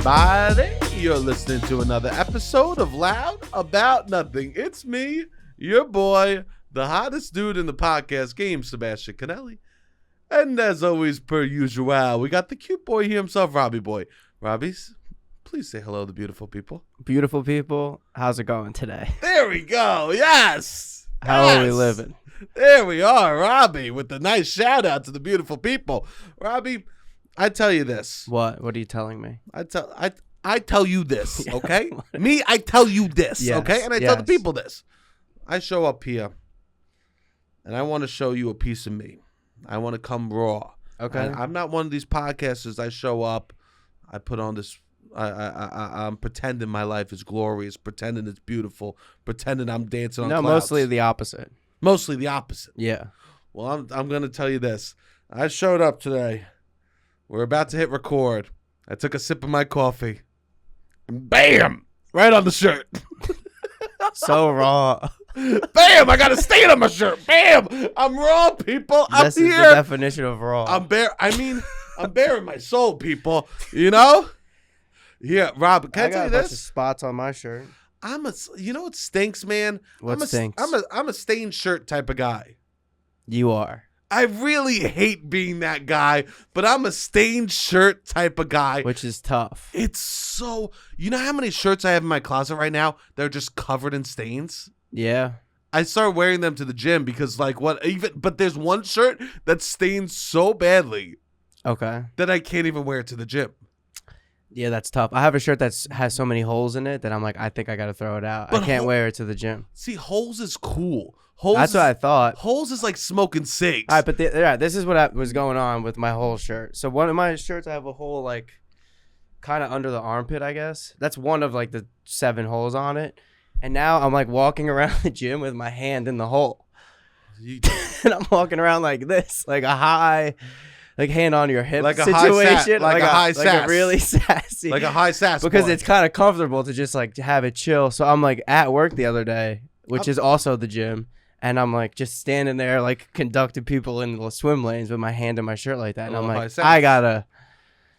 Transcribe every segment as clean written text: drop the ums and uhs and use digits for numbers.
everybody. You're listening to another episode of Loud About Nothing. It's me, your boy, the hottest dude in the podcast game, Sebastian Conelli. And as always, per usual, we got the cute boy here himself, Robbie boy. Robbie's, please say hello to beautiful people. Beautiful people, how's it going today? There we go. Yes. How are we living? There we are, Robbie, with the nice shout out to the beautiful people. Robbie, I tell you this. What are you telling me? I tell you this, okay? Me, I tell you this, Yes, okay? And I tell the people this. I show up here, and I want to show you a piece of me. I want to come raw. Okay. I'm not one of these podcasters. I show up, I put on this. I'm pretending my life is glorious, pretending it's beautiful, pretending I'm dancing on clouds. No, mostly the opposite. Mostly the opposite. Yeah. Well, I'm going to tell you this. I showed up today. We're about to hit record. I took a sip of my coffee. And bam! Right on the shirt. So raw. Bam! I got a stain on my shirt. Bam! I'm raw, people. I'm This here. is the definition of raw. I'm bearing my soul, people. You know? Yeah, Rob, can I tell you got a bunch of this? spots on my shirt. You know what stinks, man? What stinks? I'm a stained shirt type of guy. You are. I really hate being that guy, but I'm a stained shirt type of guy. Which is tough. It's so... You know how many shirts I have in my closet right now? They're just covered in stains? Yeah. I started wearing them to the gym because but there's one shirt that's stained so badly Okay. that I can't even wear it to the gym. Yeah, that's tough. I have a shirt that has so many holes in it that I'm like, I think I got to throw it out. But I can't wear it to the gym. See, holes is cool. That's what I thought. Holes is like smoking cigs. All right, but this is what was going on with my whole shirt. So one of my shirts, I have a hole like kind of under the armpit, I guess. That's one of like the 7 holes on it. And now I'm like walking around the gym with my hand in the hole. And I'm walking around like this, like a high, like hand on your hip like a situation. like a high like sass. a really sassy. Like a high sass. Because boy. it's kind of comfortable to just like have it chill. So I'm like at work the other day, which is also the gym. And I'm like just standing there, like conducting people in the swim lanes with my hand in my shirt like that. And I'm like, I gotta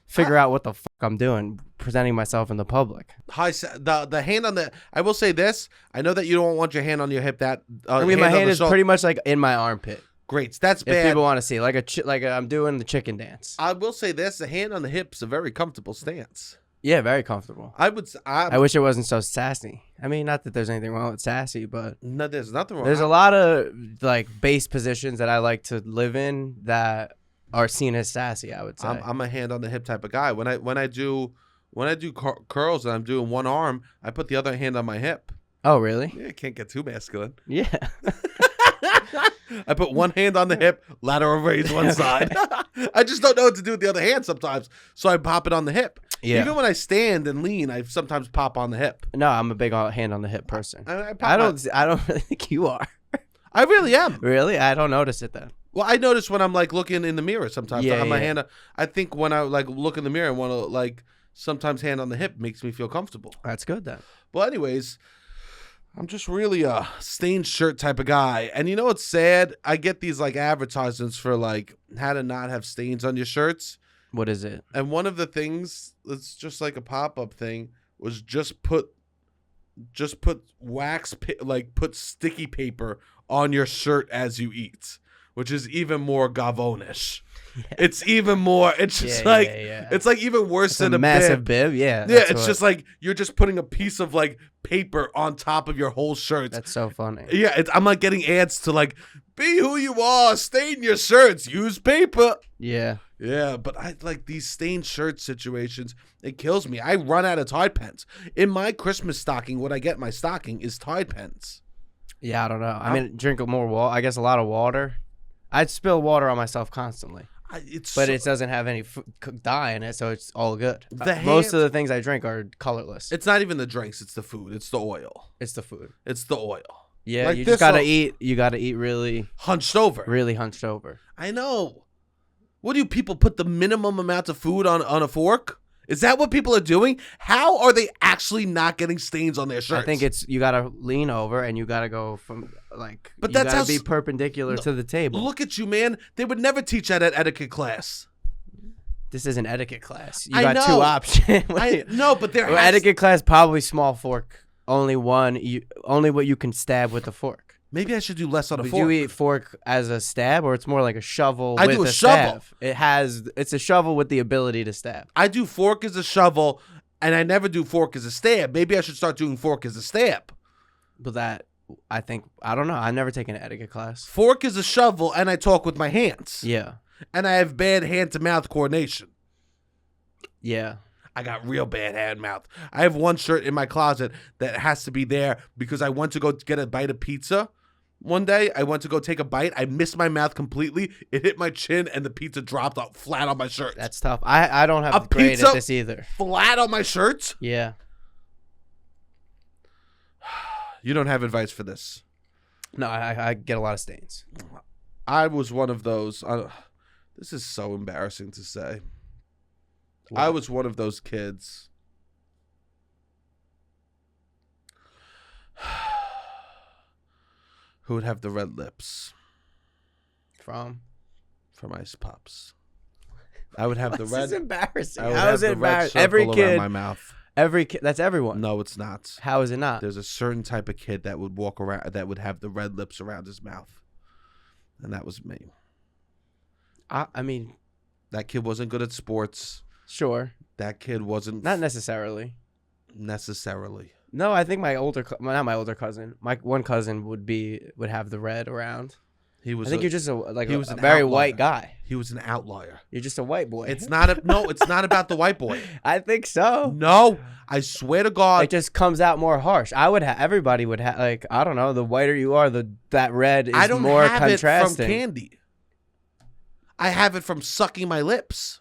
figure out what the fuck I'm doing, presenting myself in the public. The hand on the. I will say this. I know that you don't want your hand on your hip. That I mean, my hand is pretty much like in my armpit. Great. That's bad. If people want to see, like I'm doing the chicken dance. I will say this: the hand on the hip's a very comfortable stance. Yeah, very comfortable. I wish it wasn't so sassy. I mean, not that there's anything wrong with sassy, but no, there's nothing wrong. There's a lot of like base positions that I like to live in that are seen as sassy, I would say. I'm a hand on the hip type of guy. When I do curls and I'm doing one arm, I put the other hand on my hip. Oh, really? Yeah, can't get too masculine. Yeah. I put one hand on the hip, lateral raise one side. I just don't know what to do with the other hand sometimes, so I pop it on the hip. Yeah. Even when I stand and lean, I sometimes pop on the hip. No, I'm a big hand on the hip person. I don't really think you are. I really am. Really? I don't notice it then. Well, I notice when I'm like looking in the mirror sometimes. Yeah, I have my yeah. hand. I think when I like look in the mirror and want to like sometimes hand on the hip makes me feel comfortable. That's good then. Well, anyways, I'm just really a stained shirt type of guy. And you know what's sad? I get these like advertisements for like how to not have stains on your shirts. What is it? And one of the things that's just like a pop-up thing was just put put sticky paper on your shirt as you eat, which is even more Gavonish. Yeah. It's even more. It's just it's like even worse than a massive bib. Yeah. Yeah. It's just like you're just putting a piece of like paper on top of your whole shirt. That's so funny. Yeah. I'm like getting ads to like be who you are, stain your shirts, use paper. Yeah. Yeah, but I like these stained shirt situations. It kills me. I run out of Tide pens. In my Christmas stocking, what I get in my stocking is Tide pens. Yeah, I don't know. I mean, drink more water. I guess a lot of water. I'd spill water on myself constantly. But it doesn't have any dye in it, so it's all good. Most of the things I drink are colorless. It's not even the drinks. It's the food. It's the oil. It's the food. It's the oil. Yeah, like you just gotta eat. You gotta eat really hunched over. Really hunched over. I know. What do people put the minimum amount of food on a fork? Is that what people are doing? How are they actually not getting stains on their shirts? I think it's you gotta lean over and you gotta go from like. But you that's gotta be perpendicular to the table. Look at you, man. They would never teach that at etiquette class. This is an etiquette class. You I got two know. options. No, but there has etiquette class, probably small fork. Only one. Only what you can stab with the fork. Maybe I should do less on a Would fork. you eat fork as a stab, or it's more like a shovel? I with do a shovel. Stab? It's a shovel with the ability to stab. I do fork as a shovel, and I never do fork as a stab. Maybe I should start doing fork as a stab. But I don't know. I've never taken an etiquette class. Fork is a shovel, and I talk with my hands. Yeah. And I have bad hand-to-mouth coordination. Yeah. I got real bad hand-mouth. I have one shirt in my closet that has to be there because I went to go get a bite of pizza. One day, I went to go take a bite. I missed my mouth completely. It hit my chin, and the pizza dropped out flat on my shirt. That's tough. I don't have a grade at this either. Flat on my shirt? Yeah. You don't have advice for this. No, I get a lot of stains. I was one of those. This is so embarrassing to say. What? I was one of those kids. Who would have the red lips From Ice Pops. I would have the red. This is embarrassing. I would How have is it the red embarrassing? circle Every around kid, my mouth. every kid. That's everyone. No, it's not. How is it not? There's a certain type of kid that would walk around that would have the red lips around his mouth, and that was me. I mean, That kid wasn't good at sports. sure, That kid wasn't not necessarily. necessarily. No, I think not my older cousin. My one cousin would have the red around. He was. I think you're just a outlier. very white guy. He was an outlier. You're just a white boy. It's not about the white boy. I think so. No, I swear to God. It just comes out more harsh. Everybody would have, like, I don't know, the whiter you are, that red is I don't more have contrasting. it from candy. I have it from sucking my lips.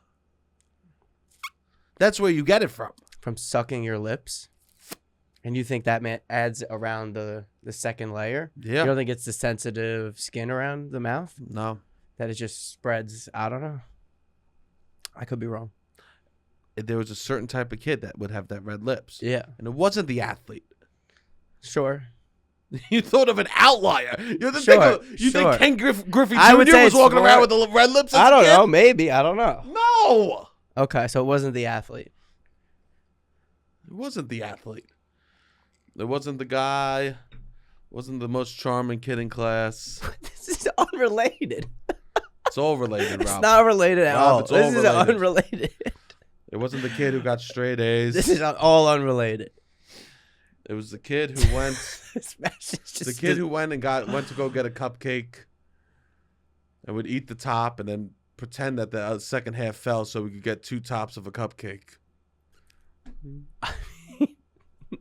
That's where you get it from. From sucking your lips? And you think that adds around the second layer? Yeah. You don't think it's the sensitive skin around the mouth? No. That it just spreads? I don't know. I could be wrong. There was a certain type of kid that would have that red lips. Yeah. And it wasn't the athlete. Sure. You thought of an outlier. You're the Sure, you sure. think Ken Griffey I would Jr. say was it's walking more- around with the red lips? As I a don't kid? know. Maybe. I don't know. No. Okay, so it wasn't the athlete. It wasn't the athlete. It wasn't the guy. Wasn't the most charming kid in class. This is unrelated. It's all related, Rob. It's not related at Rob, all. it's all This is related. unrelated. It wasn't the kid who got straight A's. This is all unrelated. It was the kid who went. The went to go get a cupcake, and would eat the top and then pretend that the second half fell so we could get two tops of a cupcake.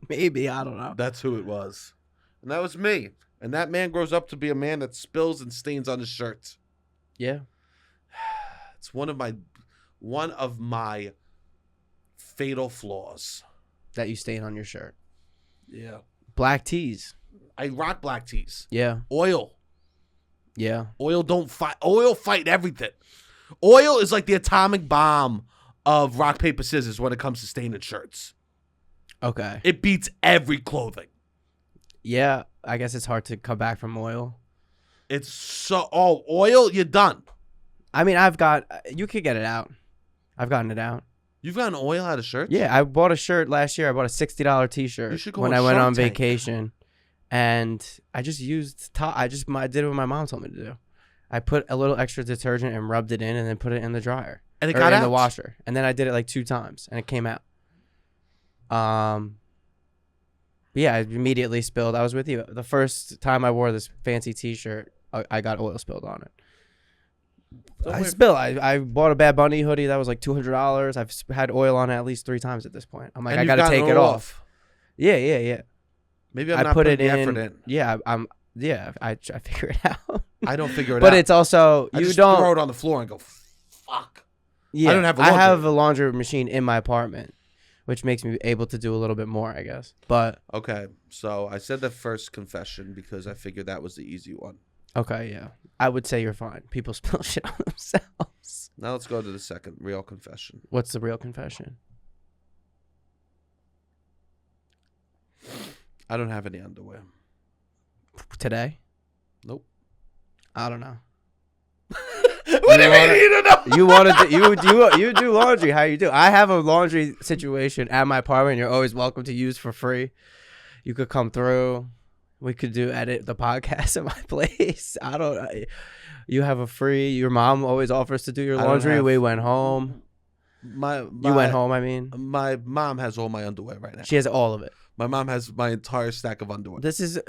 Maybe, I don't know. That's who it was, and that was me. And that man grows up to be a man that spills and stains on his shirt. Yeah. It's one of my fatal flaws. That you stain on your shirt. Yeah. Black tees. I rock black tees. Yeah. Oil. Yeah. Oil don't fight. Oil fight everything. Oil is like the atomic bomb of rock, paper, scissors when it comes to staining shirts. Okay. It beats every clothing. Yeah. I guess it's hard to come back from oil. It's oil, you're done. I mean, you could get it out. I've gotten it out. You've gotten oil out of shirts? Yeah. I bought a shirt last year. I bought a $60 t-shirt You should go when on I went Shark on Tank. vacation. And I just used I did what my mom told me to do. I put a little extra detergent and rubbed it in and then put it in the dryer. And it or got in out? the washer. And then I did it like 2 times and it came out. Yeah, I immediately spilled. I was with you. The first time I wore this fancy t-shirt, I got oil spilled on it. I bought a Bad Bunny hoodie that was like $200. I've had oil on it at least 3 times at this point. I'm like, And I you've got to gotten take it off. Yeah. Maybe I'm I not put putting it the in. effort in. Yeah, I figure it out. I don't figure it out. But it's also I you just don't throw it on the floor and go, fuck. Yeah, I don't have a I laundry. have a laundry machine in my apartment, which makes me able to do a little bit more, I guess. But Okay, so I said the first confession because I figured that was the easy one. okay, yeah, I would say you're fine. People spill shit on themselves. Now let's go to the second real confession. What's the real confession? I don't have any underwear. Today? Nope. I don't know. Wait, What do you mean you don't know? You do laundry how you do. I have a laundry situation at my apartment. You're always welcome to use for free. You could come through. We could edit the podcast at my place. You have a free. Your mom always offers to do your laundry. We went home. You went home. I mean, my mom has all my underwear right now. She has all of it. My mom has my entire stack of underwear. This is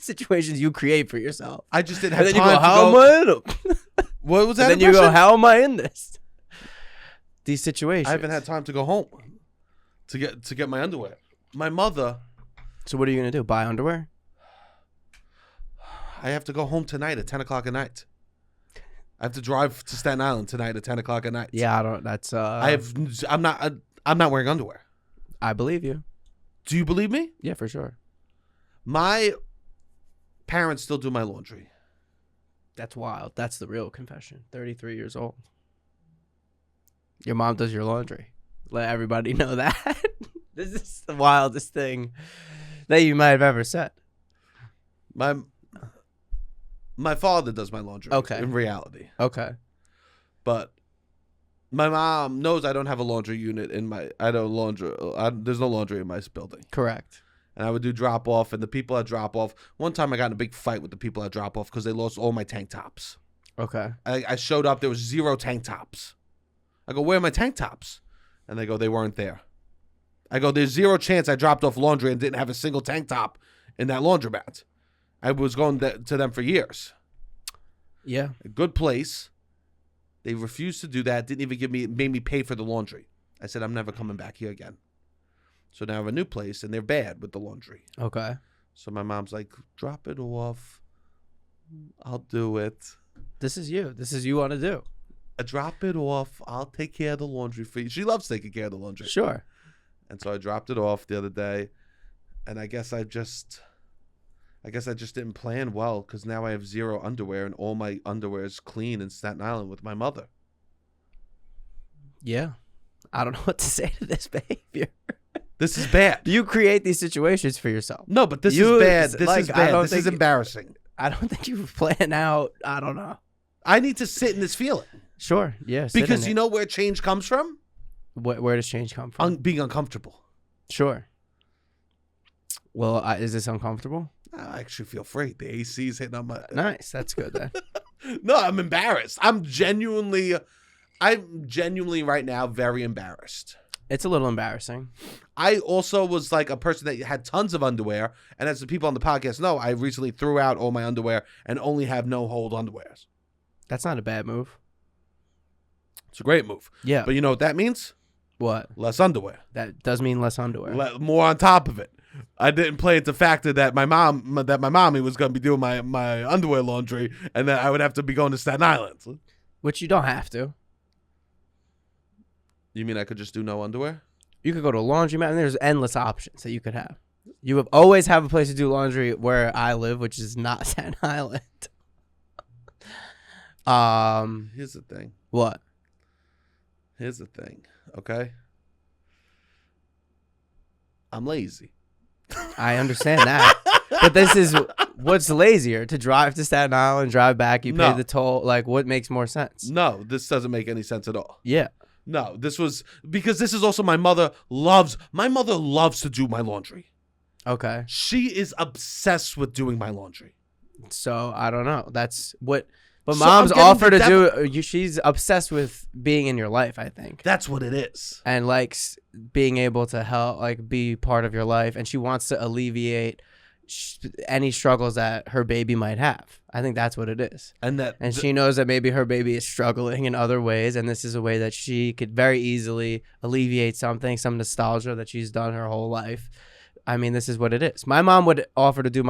situations you create for yourself. I just didn't have and time. Then you go, how am I in them? What was that? And then you go, how am I in this? These situations. I haven't had time to go home to get my underwear. My mother. So what are you gonna do? Buy underwear? I have to go home tonight at 10 o'clock at night. I have to drive to Staten Island tonight at 10 o'clock at night. Yeah, I don't. That's. I'm not wearing underwear. I believe you. Do you believe me? Yeah, for sure. My parents still do my laundry. That's wild. That's the real confession. 33 years old. Your mom does your laundry. Let everybody know that. This is the wildest thing that you might have ever said. My father does my laundry. Okay. In reality. Okay. But my mom knows I don't have a laundry unit in my. There's no laundry in my building. Correct. And I would do drop off, and the people at drop off. One time I got in a big fight with the people at drop off because they lost all my tank tops. Okay. I showed up. There was 0 tank tops. I go, where are my tank tops? And they go, they weren't there. I go, there's 0 chance I dropped off laundry and didn't have a single tank top in that laundromat. I was going to them for years. Yeah. A good place. They refused to do that. Didn't even made me pay for the laundry. I said, I'm never coming back here again. So now I have a new place, and they're bad with the laundry. Okay. So my mom's like, drop it off. I'll do it. This is you. This is you want to do. Drop it off. I'll take care of the laundry for you. She loves taking care of the laundry. Sure. And so I dropped it off the other day, and I guess I just didn't plan well because now I have 0 underwear, and all my underwear is clean in Staten Island with my mother. Yeah. I don't know what to say to this behavior. This is bad. You create these situations for yourself. No, but this is bad. This is bad. This is embarrassing. I don't think you plan out. I don't know. I need to sit in this feeling. Sure. Yeah. Because you know where change comes from? Where does change come from? Being uncomfortable. Sure. Well, is this uncomfortable? I actually feel free. The AC is hitting on my... Nice. That's good then. No, I'm embarrassed. I'm genuinely right now very embarrassed. It's a little embarrassing. I also was like a person that had tons of underwear. And as the people on the podcast know, I recently threw out all my underwear and only have no-hold underwears. That's not a bad move. It's a great move. Yeah. But you know what that means? What? Less underwear. That does mean less underwear. More on top of it. I didn't play into factor that my mommy was going to be doing my underwear laundry and that I would have to be going to Staten Island. Which you don't have to. You mean I could just do no underwear? You could go to a laundromat, and there's endless options that you could have. You would always have a place to do laundry where I live, which is not Staten Island. Here's the thing. What? Here's the thing, okay? I'm lazy. I understand that. But this is what's lazier, to drive to Staten Island, drive back, you pay the toll. Like, what makes more sense? No, this doesn't make any sense at all. Yeah. No, this was because this is also my mother loves to do my laundry. Okay. She is obsessed with doing my laundry. So I don't know. That's what. But So mom's I'm getting offer the to do it. She's obsessed with being in your life, I think. That's what it is. And likes being able to help, like, be part of your life. And she wants to alleviate any struggles that her baby might have. I think that's what it is. And she knows that maybe her baby is struggling in other ways. And this is a way that she could very easily alleviate some nostalgia that she's done her whole life. I mean, this is what it is. My mom would offer to do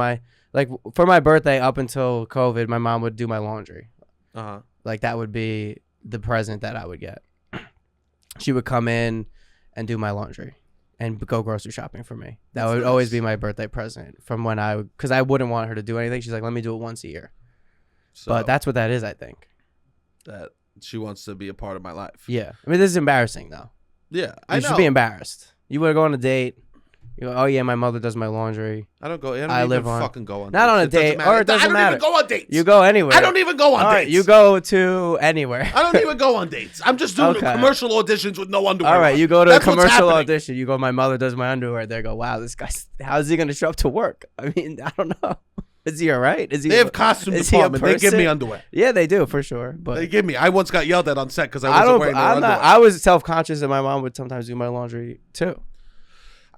for my birthday up until COVID, my mom would do my laundry. Uh-huh. Like, that would be the present that I would get. She would come in and do my laundry and go grocery shopping for me. That would always be my birthday present from because I wouldn't want her to do anything. She's like, let me do it once a year. So, but that's what that is, I think. That she wants to be a part of my life. Yeah. I mean, this is embarrassing, though. Yeah, I know. You should be embarrassed. You would go on a date. You go, oh yeah, my mother does my laundry. I don't go. I don't I even live on- fucking go on. Not on a dates. date, or it doesn't I don't matter. even go on dates. You go anywhere. I don't even go on All dates. right, you go to anywhere. I don't even go on dates. I'm just doing Okay. commercial auditions with no underwear. All right, on. you go to That's a what's commercial happening. audition. You go, my mother does my underwear. They go, wow, this guy's, how's he going to show up to work? I mean, I don't know. Is he all right? Is he? They have costume is he a department. They give me person? underwear. Yeah, they do for sure. But They give me. I once got yelled at on set because I I wasn't don't. wearing their I'm underwear. not. I was self-conscious, and my mom would sometimes do my laundry too.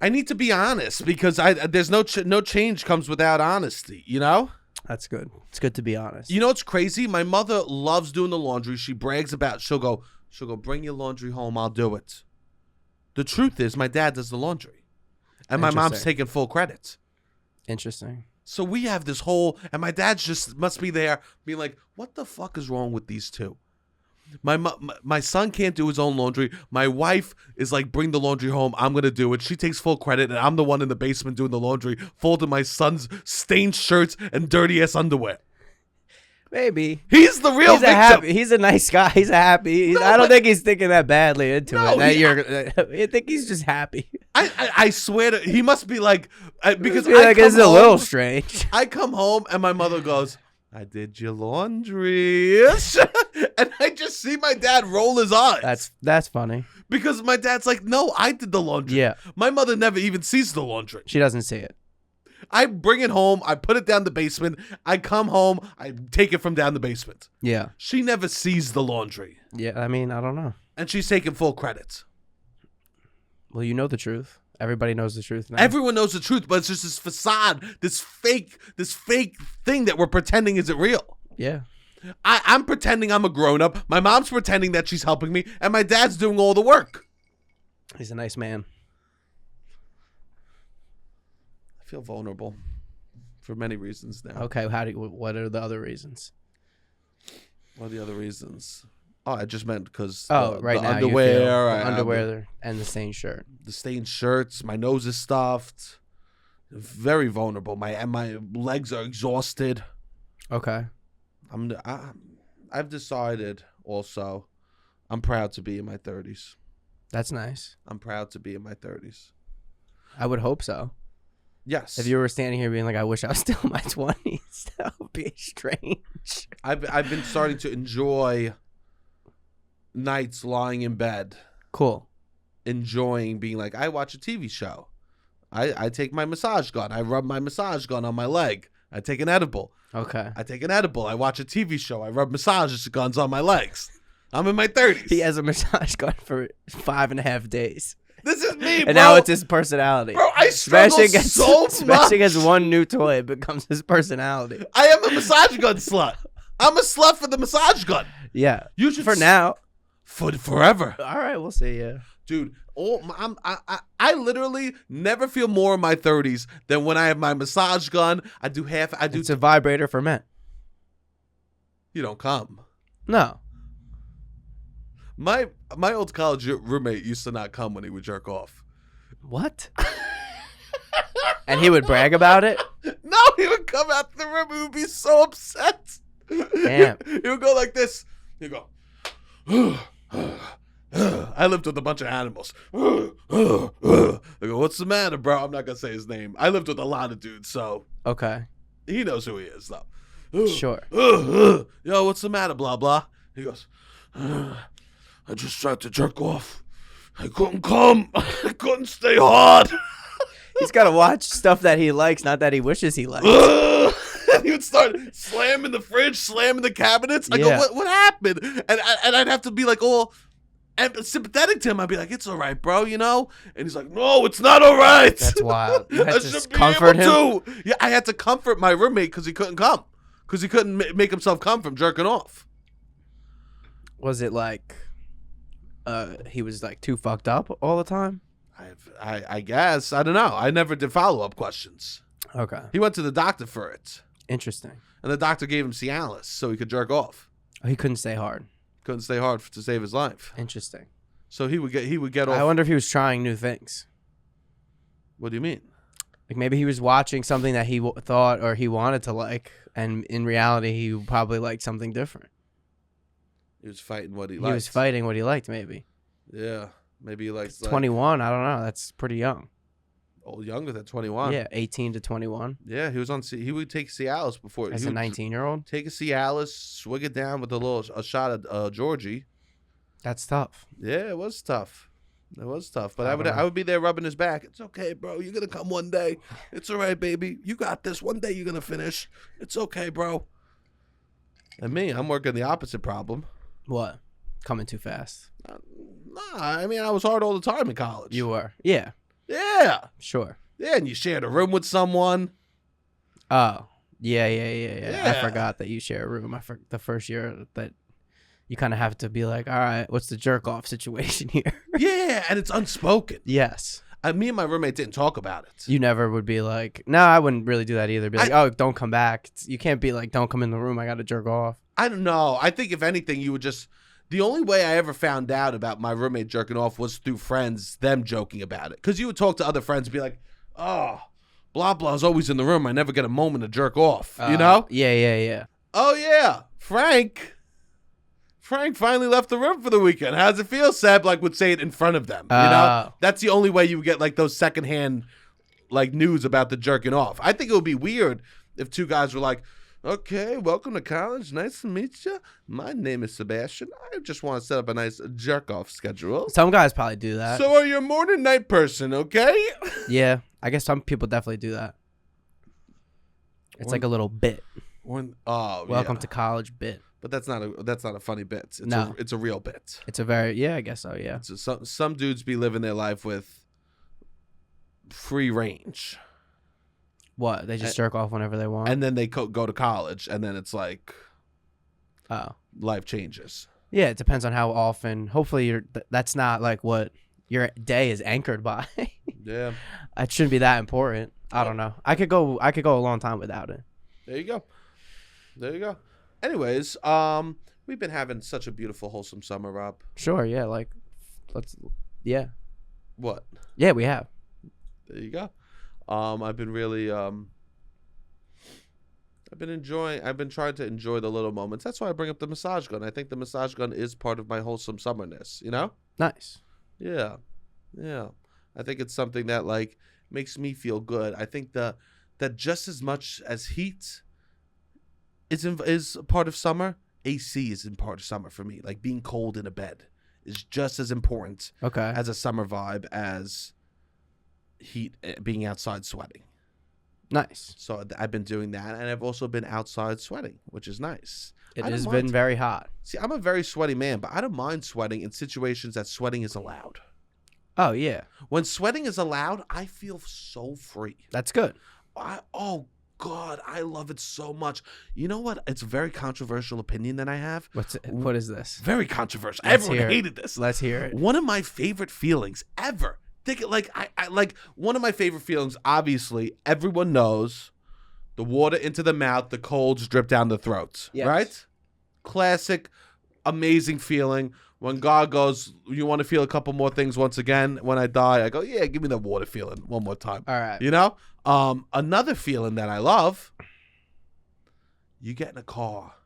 I need to be honest because there's no change comes without honesty. You know. That's good. It's good to be honest. You know what's crazy? My mother loves doing the laundry. She brags about. She'll go. Bring your laundry home. I'll do it. The truth is, my dad does the laundry, and my mom's taking full credit. Interesting. So we have this whole, and my dad just must be there being like, what the fuck is wrong with these two? My son can't do his own laundry. My wife is like, bring the laundry home. I'm going to do it. She takes full credit, and I'm the one in the basement doing the laundry, folding my son's stained shirts and dirty-ass underwear. Maybe. He's the real victim. He's a nice guy. He's a happy. I don't think he's thinking that badly into it. I think he's just happy. I swear to, he must be like, because this is a little strange. I come home and my mother goes, I did your laundry. And I just see my dad roll his eyes. That's funny. Because my dad's like, no, I did the laundry. Yeah. My mother never even sees the laundry. She doesn't see it. I bring it home. I put it down the basement. I come home. I take it from down the basement. Yeah. She never sees the laundry. Yeah. I mean, I don't know. And she's taking full credit. Well, you know the truth. Everybody knows the truth now. Everyone knows the truth, but it's just this facade, this fake thing that we're pretending isn't real. Yeah. I'm pretending I'm a grown-up. My mom's pretending that she's helping me, and my dad's doing all the work. He's a nice man. I feel vulnerable for many reasons now. Okay, what are the other reasons? What are the other reasons? Oh, I just meant because right now underwear, underwear and the stained shirt. The stained shirts, my nose is stuffed. Very vulnerable. My legs are exhausted. Okay. I've decided also I'm proud to be in my 30s. That's nice. I'm proud to be in my 30s. I would hope so. Yes. If you were standing here being like, I wish I was still in my 20s, that would be strange. I've been starting to enjoy nights lying in bed. Cool. Enjoying being like, I watch a TV show. I take my massage gun. I rub my massage gun on my leg. I take an edible. Okay. I take an edible. I watch a TV show. I rub massage guns on my legs. I'm in my 30s. He has a massage gun for 5.5 days. This is me, bro. And now it's his personality. Bro, I struggle so much. Sebastian gets one new toy, it becomes his personality. I am a massage gun slut. I'm a slut for the massage gun. Yeah. You should for now. For forever. All right, we'll see. Yeah. Dude, I literally never feel more in my 30s than when I have my massage gun. It's a vibrator for men. You don't come. No. My old college roommate used to not come when he would jerk off. What? And he would brag about it? No, he would come out the room. He would be so upset. Damn. He would go like this. He'd go. I lived with a bunch of animals. I go, what's the matter, bro? I'm not going to say his name. I lived with a lot of dudes, so. Okay. He knows who he is, though. Sure. Yo, what's the matter, blah, blah. He goes, I just tried to jerk off. I couldn't come. I couldn't stay hard. He's got to watch stuff that he likes, not that he wishes he liked. And he would start slamming the fridge, slamming the cabinets. I go, what happened? And I'd have to be like, all sympathetic to him. I'd be like, it's all right, bro, you know? And he's like, no, it's not all right. That's wild. You had I to should comfort be him? able to. Yeah, I had to comfort my roommate because he couldn't come. Because he couldn't make himself come from jerking off. Was it like he was like too fucked up all the time? I guess. I don't know. I never did follow-up questions. Okay. He went to the doctor for it. Interesting. And the doctor gave him Cialis so he could jerk off. Oh, he couldn't stay hard. Couldn't stay hard to save his life. Interesting. So he would get off. I wonder if he was trying new things. What do you mean? Like maybe he was watching something that he thought or he wanted to like, and in reality he probably liked something different. He was fighting what he liked. He was fighting what he liked, maybe. Yeah. Maybe he likes 21, I don't know. That's pretty young. Oh, younger than 21. Yeah, 18 to 21. Yeah, he was on. He would take Cialis before. As he a would 19-year-old. take a Cialis, swig it down with a shot of Georgie. That's tough. Yeah, it was tough. It was tough, but I I would be there rubbing his back. It's okay, bro. You're gonna come one day. It's all right, baby. You got this. One day you're gonna finish. It's okay, bro. And me, I'm working the opposite problem. What? Coming too fast. Nah, I mean, I was hard all the time in college. You were. Yeah. Yeah. Sure. Yeah, and you shared a room with someone. Oh. Yeah. I Yeah. forgot that you share a room. The first year that you kind of have to be like, all right, what's the jerk off situation here? Yeah, and it's unspoken. Yes. Me and my roommate didn't talk about it. You never would be like, no, I wouldn't really do that either. Be like, oh, don't come back. You can't be like, don't come in the room. I got to jerk off. I don't know. I think if anything, you would just. The only way I ever found out about my roommate jerking off was through friends, them joking about it. Because you would talk to other friends and be like, oh, blah, blah's always in the room. I never get a moment to jerk off. You know? Yeah. Oh, yeah. Frank finally left the room for the weekend. How's it feel? Seb would say it in front of them. You know? That's the only way you would get those secondhand news about the jerking off. I think it would be weird if two guys were like, okay, welcome to college. Nice to meet you. My name is Sebastian. I just want to set up a nice jerk-off schedule. Some guys probably do that. So are you a morning night person, okay? Yeah, I guess some people definitely do that. It's like a little bit. Welcome to college bit. But that's not a funny bit. It's a real bit. It's a very I guess so. Yeah. Some dudes be living their life with free range. What? They just jerk off whenever they want. And then they go to college, and then it's oh, life changes. Yeah, it depends on how often. Hopefully, that's not what your day is anchored by. Yeah, it shouldn't be that important. I don't know. I could go a long time without it. There you go. Anyways, we've been having such a beautiful, wholesome summer, Rob. Sure. Yeah. Yeah. What? Yeah, we have. There you go. I've been really, I've been trying to enjoy the little moments. That's why I bring up the massage gun. I think the massage gun is part of my wholesome summerness, you know? Nice. Yeah. I think it's something that makes me feel good. I think that just as much as heat is part of summer, AC is in part of summer for me. Being cold in a bed is just as important as a summer vibe as heat, being outside sweating. Nice. So I've been doing that, and I've also been outside sweating, which is nice. It has been very hot. See, I'm a very sweaty man, but I don't mind sweating in situations that sweating is allowed. Oh yeah. When sweating is allowed, I feel so free. That's good. Oh God, I love it so much. You know what? It's a very controversial opinion that I have. What is this? Very controversial. Everyone hated this. Let's hear it. One of my favorite feelings ever. I one of my favorite feelings, obviously, everyone knows the water into the mouth, the colds drip down the throats, yes. Right? Classic, amazing feeling. When God goes, you want to feel a couple more things once again? When I die, I go, yeah, give me the water feeling one more time. All right. You know? Another feeling that I love, you get in a car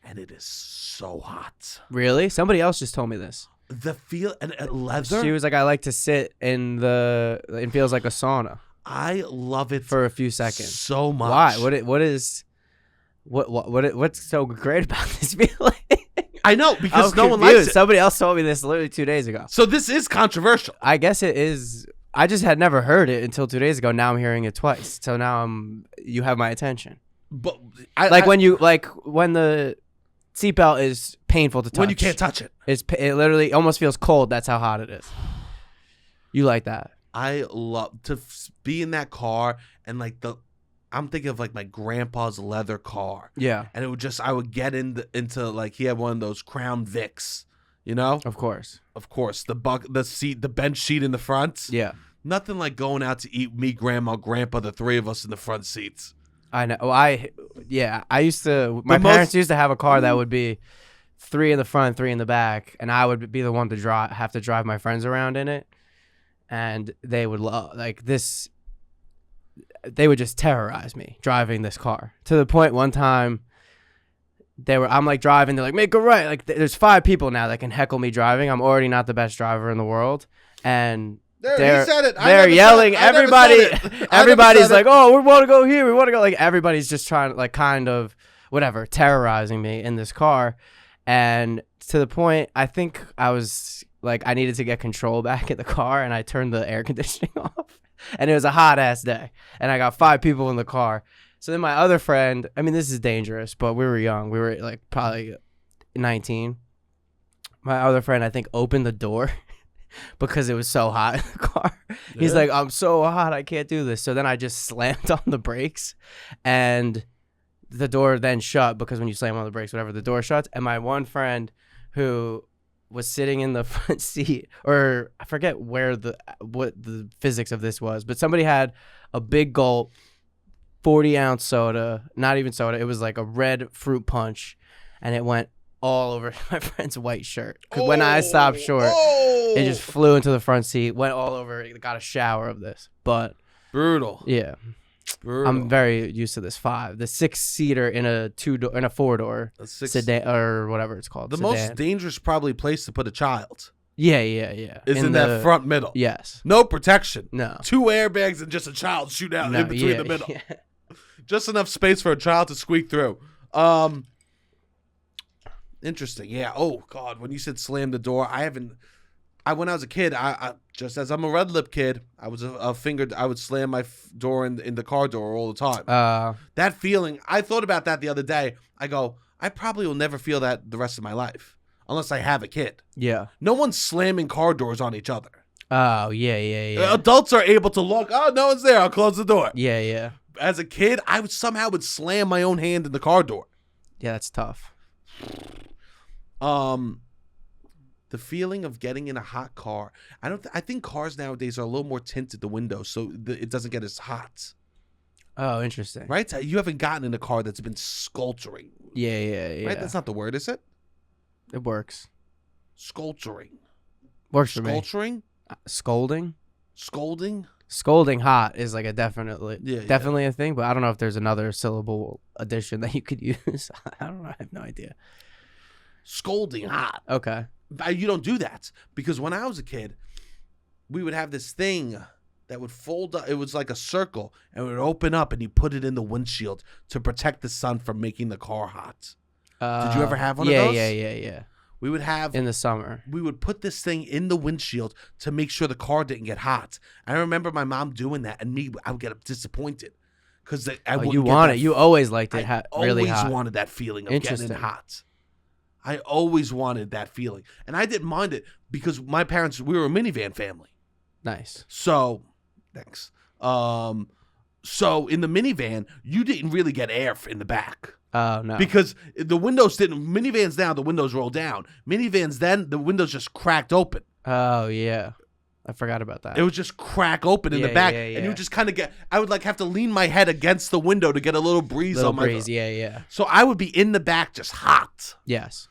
and it is so hot. Really? Somebody else just told me this. The feel and leather. She was like, I like to sit in it feels like a sauna. I love it for a few seconds. So much. Why? What's so great about this feeling? I know, because no one likes it. Somebody else told me this literally 2 days ago. So this is controversial. I guess it is. I just had never heard it until 2 days ago. Now I'm hearing it twice. So now you have my attention. But when the seatbelt is painful to touch. When you can't touch it. It literally almost feels cold. That's how hot it is. You like that? I love to be in that car and I'm thinking of my grandpa's leather car. Yeah. And it would I would get into he had one of those Crown Vics, you know? Of course. The bench seat in the front. Yeah. Nothing like going out to eat, me, grandma, grandpa, the three of us in the front seats. I know. My parents used to have a car that would be 3 in the front, 3 in the back, and I would be the one to have to drive my friends around in it. And they would love this. They would just terrorize me driving this car to the point one time I'm driving. They're like, make a right. There's 5 people now that can heckle me driving. I'm already not the best driver in the world. And There, he said it. They're yelling. Everybody's like, "Oh, we want to go here. We want to go." Like everybody's just trying, like, kind of whatever, terrorizing me in this car, and to the point, I think I was like, I needed to get control back in the car, and I turned the air conditioning off, and it was a hot ass day, and I got 5 people in the car. So then my other friend, I mean, this is dangerous, but we were young. We were like probably 19. My other friend, I think, opened the door. Because it was so hot in the car. He's like, I'm so hot, I can't do this. So then I just slammed on the brakes, and the door then shut, because when you slam on the brakes, whatever, the door shuts. And my one friend who was sitting in the front seat, or I forget what the physics of this was, but somebody had a big gulp 40-ounce soda, not even soda, it was like a red fruit punch, and it went all over my friend's white shirt. Because when I stopped short, it just flew into the front seat, went all over. Got a shower of this, but brutal. Yeah, brutal. I'm very used to this 6-seater in a 4-door sedan or whatever it's called. The sedan. Most dangerous probably place to put a child. Yeah. Is in that front middle. Yes. No protection. No. 2 airbags and just a child shoot out in between the middle. Yeah. Just enough space for a child to squeak through. Interesting. Yeah. Oh God. When you said slam the door, when I was a kid, I just as I'm a red lip kid, I was I would slam my door in the car door all the time. That feeling, I thought about that the other day. I go, I probably will never feel that the rest of my life unless I have a kid. Yeah. No one's slamming car doors on each other. Oh, yeah. Adults are able to look, oh, no one's there, I'll close the door. Yeah. As a kid, I would somehow slam my own hand in the car door. Yeah, that's tough. The feeling of getting in a hot car. I think cars nowadays are a little more tinted, the windows, so it doesn't get as hot. Oh, interesting. Right? You haven't gotten in a car that's been sculpturing. Yeah. Right? That's not the word, is it? It works. Sculpturing. Works for me. Sculpturing? Scolding? Scolding? Scolding hot is like definitely a thing, but I don't know if there's another syllable addition that you could use. I don't know. I have no idea. Scolding hot. Okay. You don't do that, because when I was a kid, we would have this thing that would fold up. It was like a circle, and it would open up, and you put it in the windshield to protect the sun from making the car hot. Did you ever have one of those? Yeah. We would have in the summer. We would put this thing in the windshield to make sure the car didn't get hot. I remember my mom doing that, and I would get disappointed because You always liked it really hot. I always wanted that feeling of getting it hot. I always wanted that feeling. And I didn't mind it because my parents, we were a minivan family. Nice. So, thanks. So in the minivan, you didn't really get air in the back. Oh, no. Because the windows minivans now, the windows roll down. Minivans then, the windows just cracked open. Oh, yeah. I forgot about that. It would just crack open in the back. And you would just kind of I would have to lean my head against the window to get a little breeze on my breeze, yeah. So I would be in the back just hot. Yes.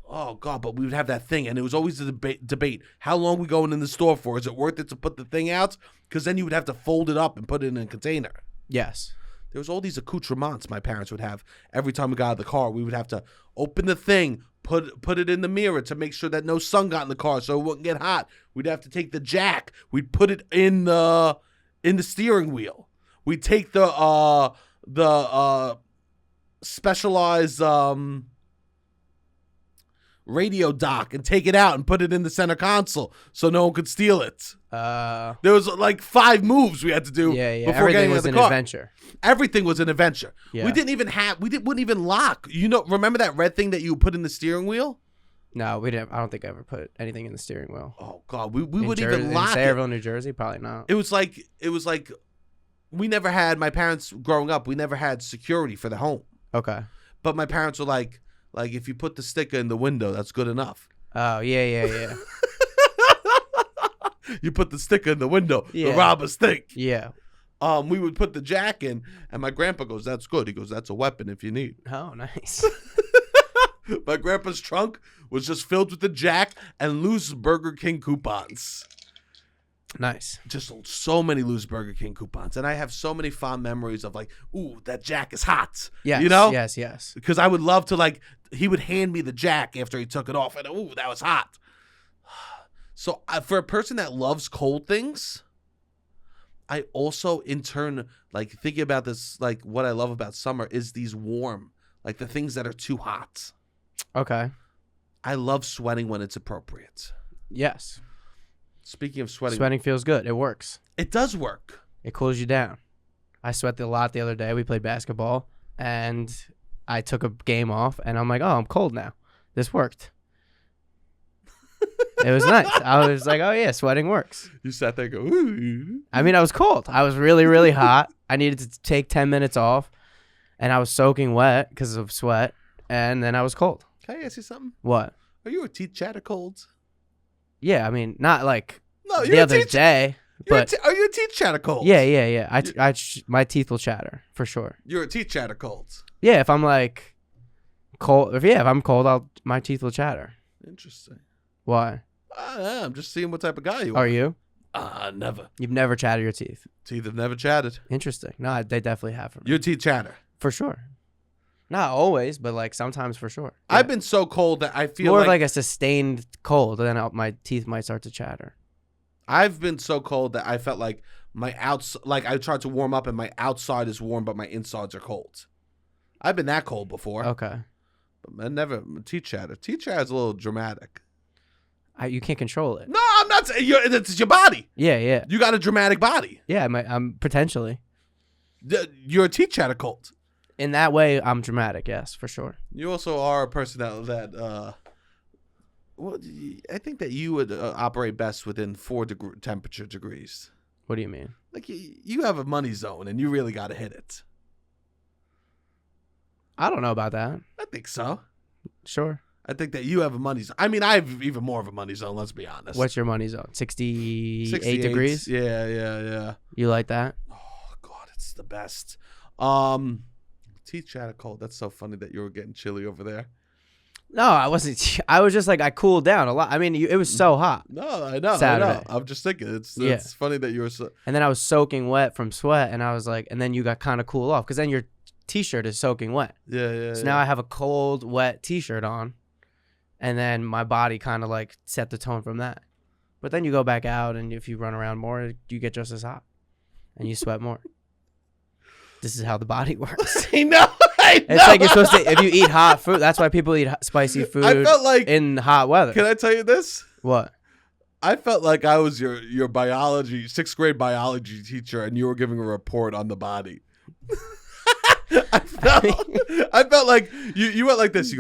Oh, God, but we would have that thing, and it was always a debate. How long we going in the store for? Is it worth it to put the thing out? Because then you would have to fold it up and put it in a container. Yes. There was all these accoutrements my parents would have. Every time we got out of the car, we would have to open the thing, put it in the mirror to make sure that no sun got in the car so it wouldn't get hot. We'd have to take the jack. We'd put it in the steering wheel. We'd take the specialized radio dock and take it out and put it in the center console so no one could steal it. There was like 5 moves we had to do. Yeah. Before Everything getting was in an the car. adventure. Everything was an adventure. Yeah. We wouldn't even lock. Remember that red thing that you put in the steering wheel? No, we didn't. I don't think I ever put anything in the steering wheel. Oh God, we would even lock in Sayreville, New Jersey, probably not. It was like we never had, my parents growing up, we never had security for the home. Okay. But my parents were like if you put the sticker in the window, that's good enough. Oh, yeah. You put the sticker in the window, yeah. The robbers think. Yeah. We would put the jack in, and my grandpa goes, "That's good." He goes, "That's a weapon if you need." Oh, nice. My grandpa's trunk was just filled with the jack and loose Burger King coupons. Nice. Just so many loose Burger King coupons. And I have so many fond memories of ooh, that jack is hot. Yes, you know? Yes. Because I would love to he would hand me the jack after he took it off. And ooh, that was hot. So for a person that loves cold things, I also in turn like thinking about this. Like what I love about summer is these warm, like the things that are too hot. Okay. I love sweating when it's appropriate. Yes. Speaking of sweating, Sweating feels good. It works. it does work. It cools you down. I sweat a lot the other day. We played basketball, and I took a game off, and I'm like, oh, I'm cold now. This worked. It was nice. I was like, oh, yeah, sweating works. You sat there and go, ooh. I mean, I was cold. I was really, really hot. I needed to take 10 minutes off, and I was soaking wet because of sweat, and then I was cold. Can I ask you something? What? Are you a teeth chatter colds? Yeah, I mean, not like No, the other day, but are you a teeth chatter cold? yeah. My teeth will chatter for sure. You're a teeth chatter cold. Yeah, if I'm like cold, if I'm cold, my teeth will chatter. Interesting. Why? I'm just seeing what type of guy you are. Are you? Never. You've never chatted your teeth. Teeth have never chatted. Interesting. No, they definitely have for me. Your teeth chatter. For sure. Not always, but like sometimes for sure. Yeah. I've been so cold that I feel more like of like a sustained cold, and then my teeth might start to chatter. I've been so cold that I felt like my like I tried to warm up and my outside is warm, but my insides are cold. I've been that cold before. Okay. But I never teeth chatter. Teeth chatter is a little dramatic. You can't control it. No, I'm not saying it's your body. Yeah. You got a dramatic body. Yeah, I'm potentially. You're a teeth chatter cold. In that way, I'm dramatic. Yes, for sure. You also are a person that well, I think that you would operate best within 4 temperature degrees. What do you mean? Like you have a money zone and you really got to hit it. I don't know about that. I think so. Sure. I think that you have a money zone. I mean, I have even more of a money zone, let's be honest. What's your money zone? 68 degrees? Yeah. You like that? Oh, God, it's the best. Teeth chatter cold. That's so funny that you were getting chilly over there. No, I wasn't. I was just like, I cooled down a lot. I mean, it was so hot. No, I know. Saturday. I'm just thinking. It's funny that you were so... And then I was soaking wet from sweat, and I was like, and then you got kind of cool off, because then your T-shirt is soaking wet. Yeah. So now I have a cold, wet T-shirt on, and then my body kind of like set the tone from that. But then you go back out, and if you run around more, you get just as hot, and you sweat more. This is how the body works. I know. It's like you're supposed to, if you eat hot food, that's why people eat spicy food I felt like, in hot weather. Can I tell you this? What? I felt like I was your biology, 6th grade biology teacher, and you were giving a report on the body. I felt like you went like this. You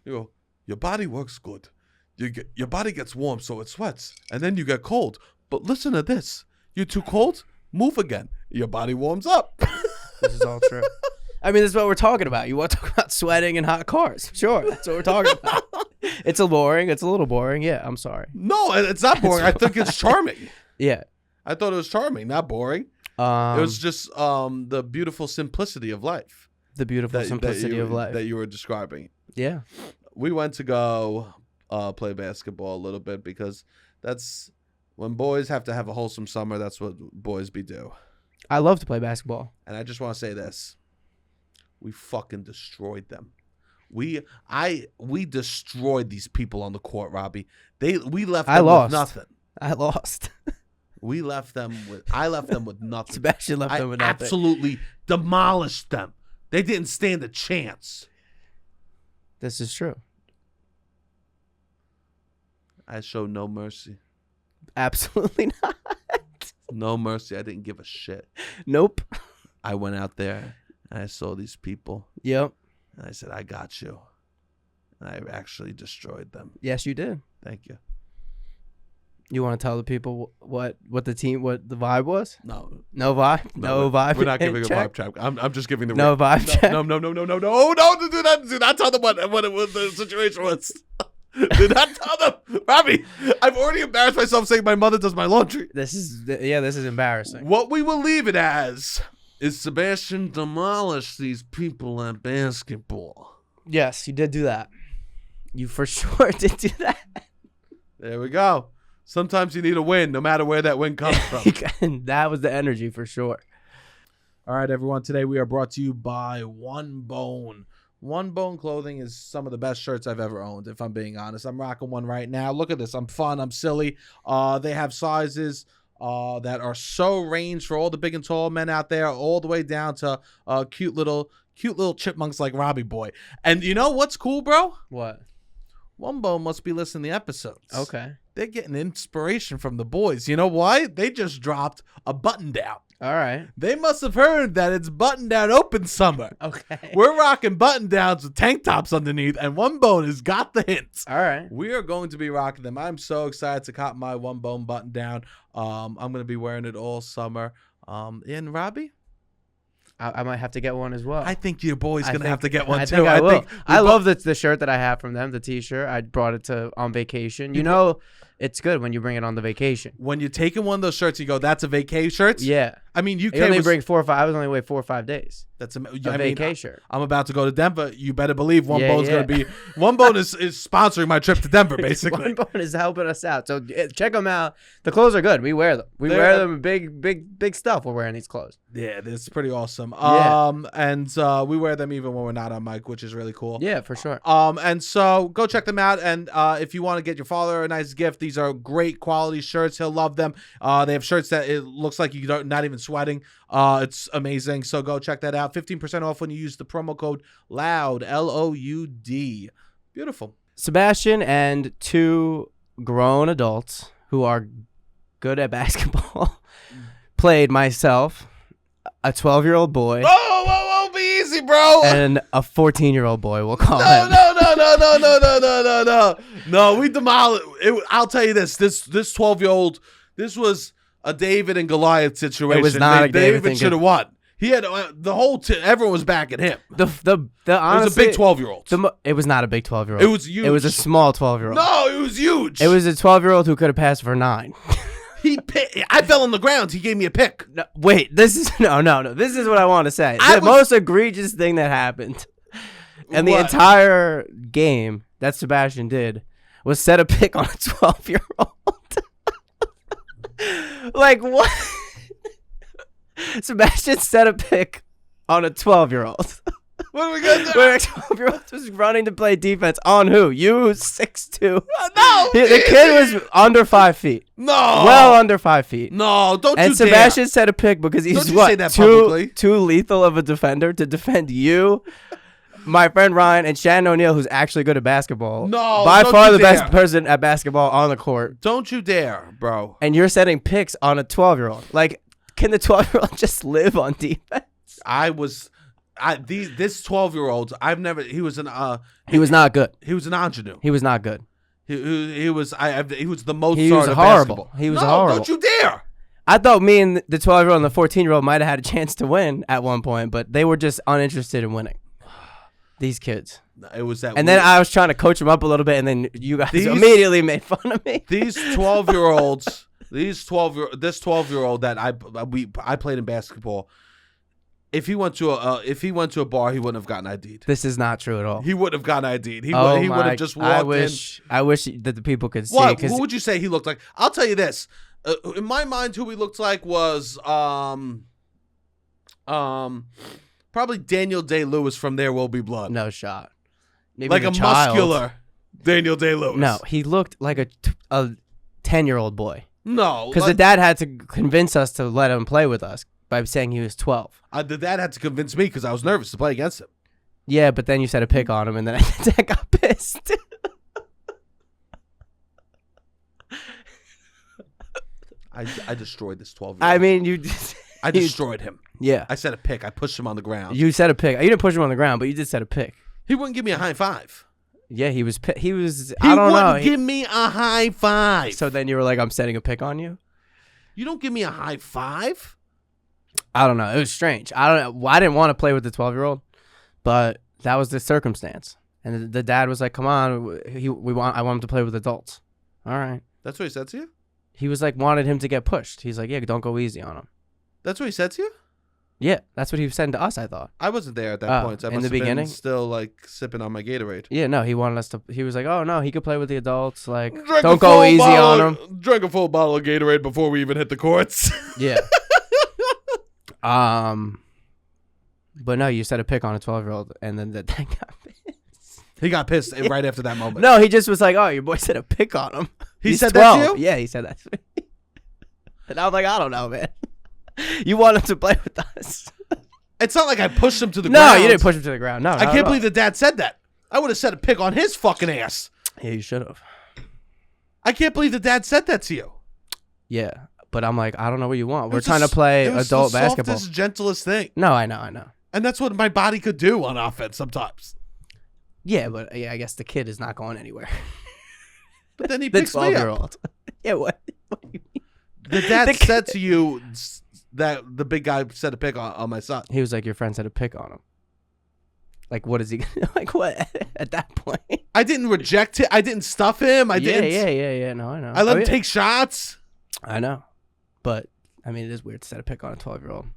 go, your body works good. Your body gets warm, so it sweats. And then you get cold. But listen to this. You're too cold? Move again. Your body warms up. This is all true. I mean, this is what we're talking about. You want to talk about sweating in hot cars? Sure, that's what we're talking about. It's a little boring. Yeah, I'm sorry. No, it's not boring. I think it's charming. Yeah. I thought it was charming, not boring. It was just the beautiful simplicity of life. The beautiful simplicity of life. That you were describing. Yeah. We went to go play basketball a little bit because that's when boys have to have a wholesome summer. That's what boys do. I love to play basketball. And I just want to say this. We fucking destroyed them. We destroyed these people on the court, Robbie. We left them with nothing. I lost. I left them with nothing. Sebastian left them with nothing. I absolutely demolished them. They didn't stand a chance. This is true. I showed no mercy. Absolutely not. No mercy. I didn't give a shit. Nope. I went out there and I saw these people. Yep. And I said, I got you. And I actually destroyed them. Yes, you did. Thank you. You want to tell the people what the vibe was? No vibe. No vibe. We're not giving a vibe check. I'm just giving the vibe check. No. Do not tell them what it was. The situation was. Do not tell them, Robbie. I've already embarrassed myself saying my mother does my laundry. This is embarrassing. What we will leave it as is Sebastian demolished these people at basketball. Yes, you did do that. You for sure did do that. There we go. Sometimes you need a win, no matter where that win comes from. And that was the energy for sure. All right, everyone. Today we are brought to you by One Bone. One Bone Clothing is some of the best shirts I've ever owned, if I'm being honest. I'm rocking one right now. Look at this. I'm fun. I'm silly. They have sizes that are so ranged for all the big and tall men out there, all the way down to cute little chipmunks like Robbie Boy. And you know what's cool, bro? What? One Bone must be listening to the episodes. Okay. They're getting inspiration from the boys. You know why? They just dropped a button down. All right. They must have heard that it's button down open summer. Okay. We're rocking button downs with tank tops underneath, and One Bone has got the hints. All right. We are going to be rocking them. I'm so excited to cop my One Bone button down. I'm going to be wearing it all summer. And Robbie? I might have to get one as well. I think your boy's going to have to get one, too. Think I will. I love the shirt that I have from them, the T-shirt. I brought it on vacation. You know, it's good when you bring it on the vacation. When you're taking one of those shirts, you go, that's a vacay shirt? Yeah. I mean, UK only bring 4 or 5. I was only away 4 or 5 days. That's a vacay shirt. I'm about to go to Denver. You better believe One Bone's going to be. One Bone is sponsoring my trip to Denver, basically. One Bone is helping us out. So check them out. The clothes are good. We wear them. We wear them. Big stuff. We're wearing these clothes. Yeah, this is pretty awesome. Yeah. And we wear them even when we're not on mic, which is really cool. Yeah, for sure. And so go check them out. And if you want to get your father a nice gift, these are great quality shirts. He'll love them. They have shirts that it looks like you're not even sweating. It's amazing. So go check that out. 15% off when you use the promo code LOUD, LOUD. Beautiful. Sebastian and 2 grown adults who are good at basketball played myself, a 12-year-old boy. Whoa, be easy, bro. And a 14-year-old boy, we'll call him. No, we demolished it. I'll tell you this 12-year-old, this was a David and Goliath situation. It was not a David should have won. He had the whole everyone was backing him. Honestly, it was a big 12-year-old. It was not a big 12-year-old. It was huge. It was a small 12-year-old. No, it was huge. It was a 12-year-old who could have passed for 9. I fell on the ground. He gave me a pick. No, wait, this is no. This is what I want to say. The most egregious thing that happened, and the entire game that Sebastian did was set a pick on a 12-year-old. Like what? Sebastian set a pick on a 12-year-old. What are we gonna do? Where a 12-year-old was running to play defense on who? You, 6'2". No, the kid was under 5 feet. No, well under 5 feet. No, don't you And Sebastian set a pick because he's too lethal of a defender to defend you, my friend Ryan, and Shannon O'Neal, who's actually good at basketball. No, by far the best person at basketball on the court. Don't you dare, bro. And you're setting picks on a 12-year-old. Like, can the 12-year-old just live on defense? This 12-year-old, he was not good. He was an ingenue. He was not good. He was the most. He was horrible. He was horrible. Don't you dare! I thought me and the 12-year-old and the 14-year-old might have had a chance to win at one point, but they were just uninterested in winning. These kids. It was that. And then I was trying to coach them up a little bit, and then you guys immediately made fun of me. These 12-year-olds, this 12-year-old that I played in basketball. If he went to a bar, he wouldn't have gotten ID'd. This is not true at all. He wouldn't have gotten ID'd. He would have just walked in. I wish that the people could see. What? Who would you say he looked like? I'll tell you this. In my mind, who he looked like was probably Daniel Day-Lewis from There Will Be Blood. No shot. Maybe like a muscular Daniel Day-Lewis. No, he looked like a 10-year-old boy. No. Because the dad had to convince us to let him play with us by saying he was 12. The dad had to convince me because I was nervous to play against him. Yeah, but then you said a pick on him, and then I got pissed. I destroyed this 12-year-old. I mean, I destroyed him. Yeah. I set a pick. I pushed him on the ground. You said a pick. You didn't push him on the ground, but you did set a pick. He wouldn't give me a high five. Yeah, he was. I don't know. He wouldn't give me a high five. So then you were like, I'm setting a pick on you? You don't give me a high five? I don't know. It was strange. I don't know. I didn't want to play with the 12-year-old, but that was the circumstance. And the dad was like, come on, I want him to play with adults. All right. That's what he said to you? He was like, wanted him to get pushed. He's like, yeah, don't go easy on him. That's what he said to you? Yeah, that's what he was saying to us, I thought. I wasn't there at that point. So I in the beginning? Still like sipping on my Gatorade. Yeah, no, he wanted us to. He was like, oh, no, he could play with the adults. Like, don't go easy on him. Drank a full bottle of Gatorade before we even hit the courts. Yeah. But no, you said a pick on a 12-year-old, and then that got pissed. He got pissed right after that moment. No, he just was like, "Oh, your boy said a pick on him." He said 12. That to you? Yeah, he said that to me. And I was like, "I don't know, man. You want him to play with us?" It's not like I pushed him to the ground. No, you didn't push him to the ground. No, I can't believe the dad said that. I would have said a pick on his fucking ass. Yeah, you should have. I can't believe the dad said that to you. Yeah, but I'm like, I don't know what you want. We're trying to play adult basketball. It's the gentlest thing. No, I know. And that's what my body could do on offense sometimes. Yeah, but I guess the kid is not going anywhere. But then he picks me up. Yeah, what? What do you mean? The dad said to you that the big guy said a pick on my son. He was like, your friend said a pick on him. Like, what is he like? What at that point? I didn't reject it. I didn't stuff him. I didn't. Yeah. No, I know. I let him take shots. I know, but I mean, it is weird to set a pick on a 12-year-old.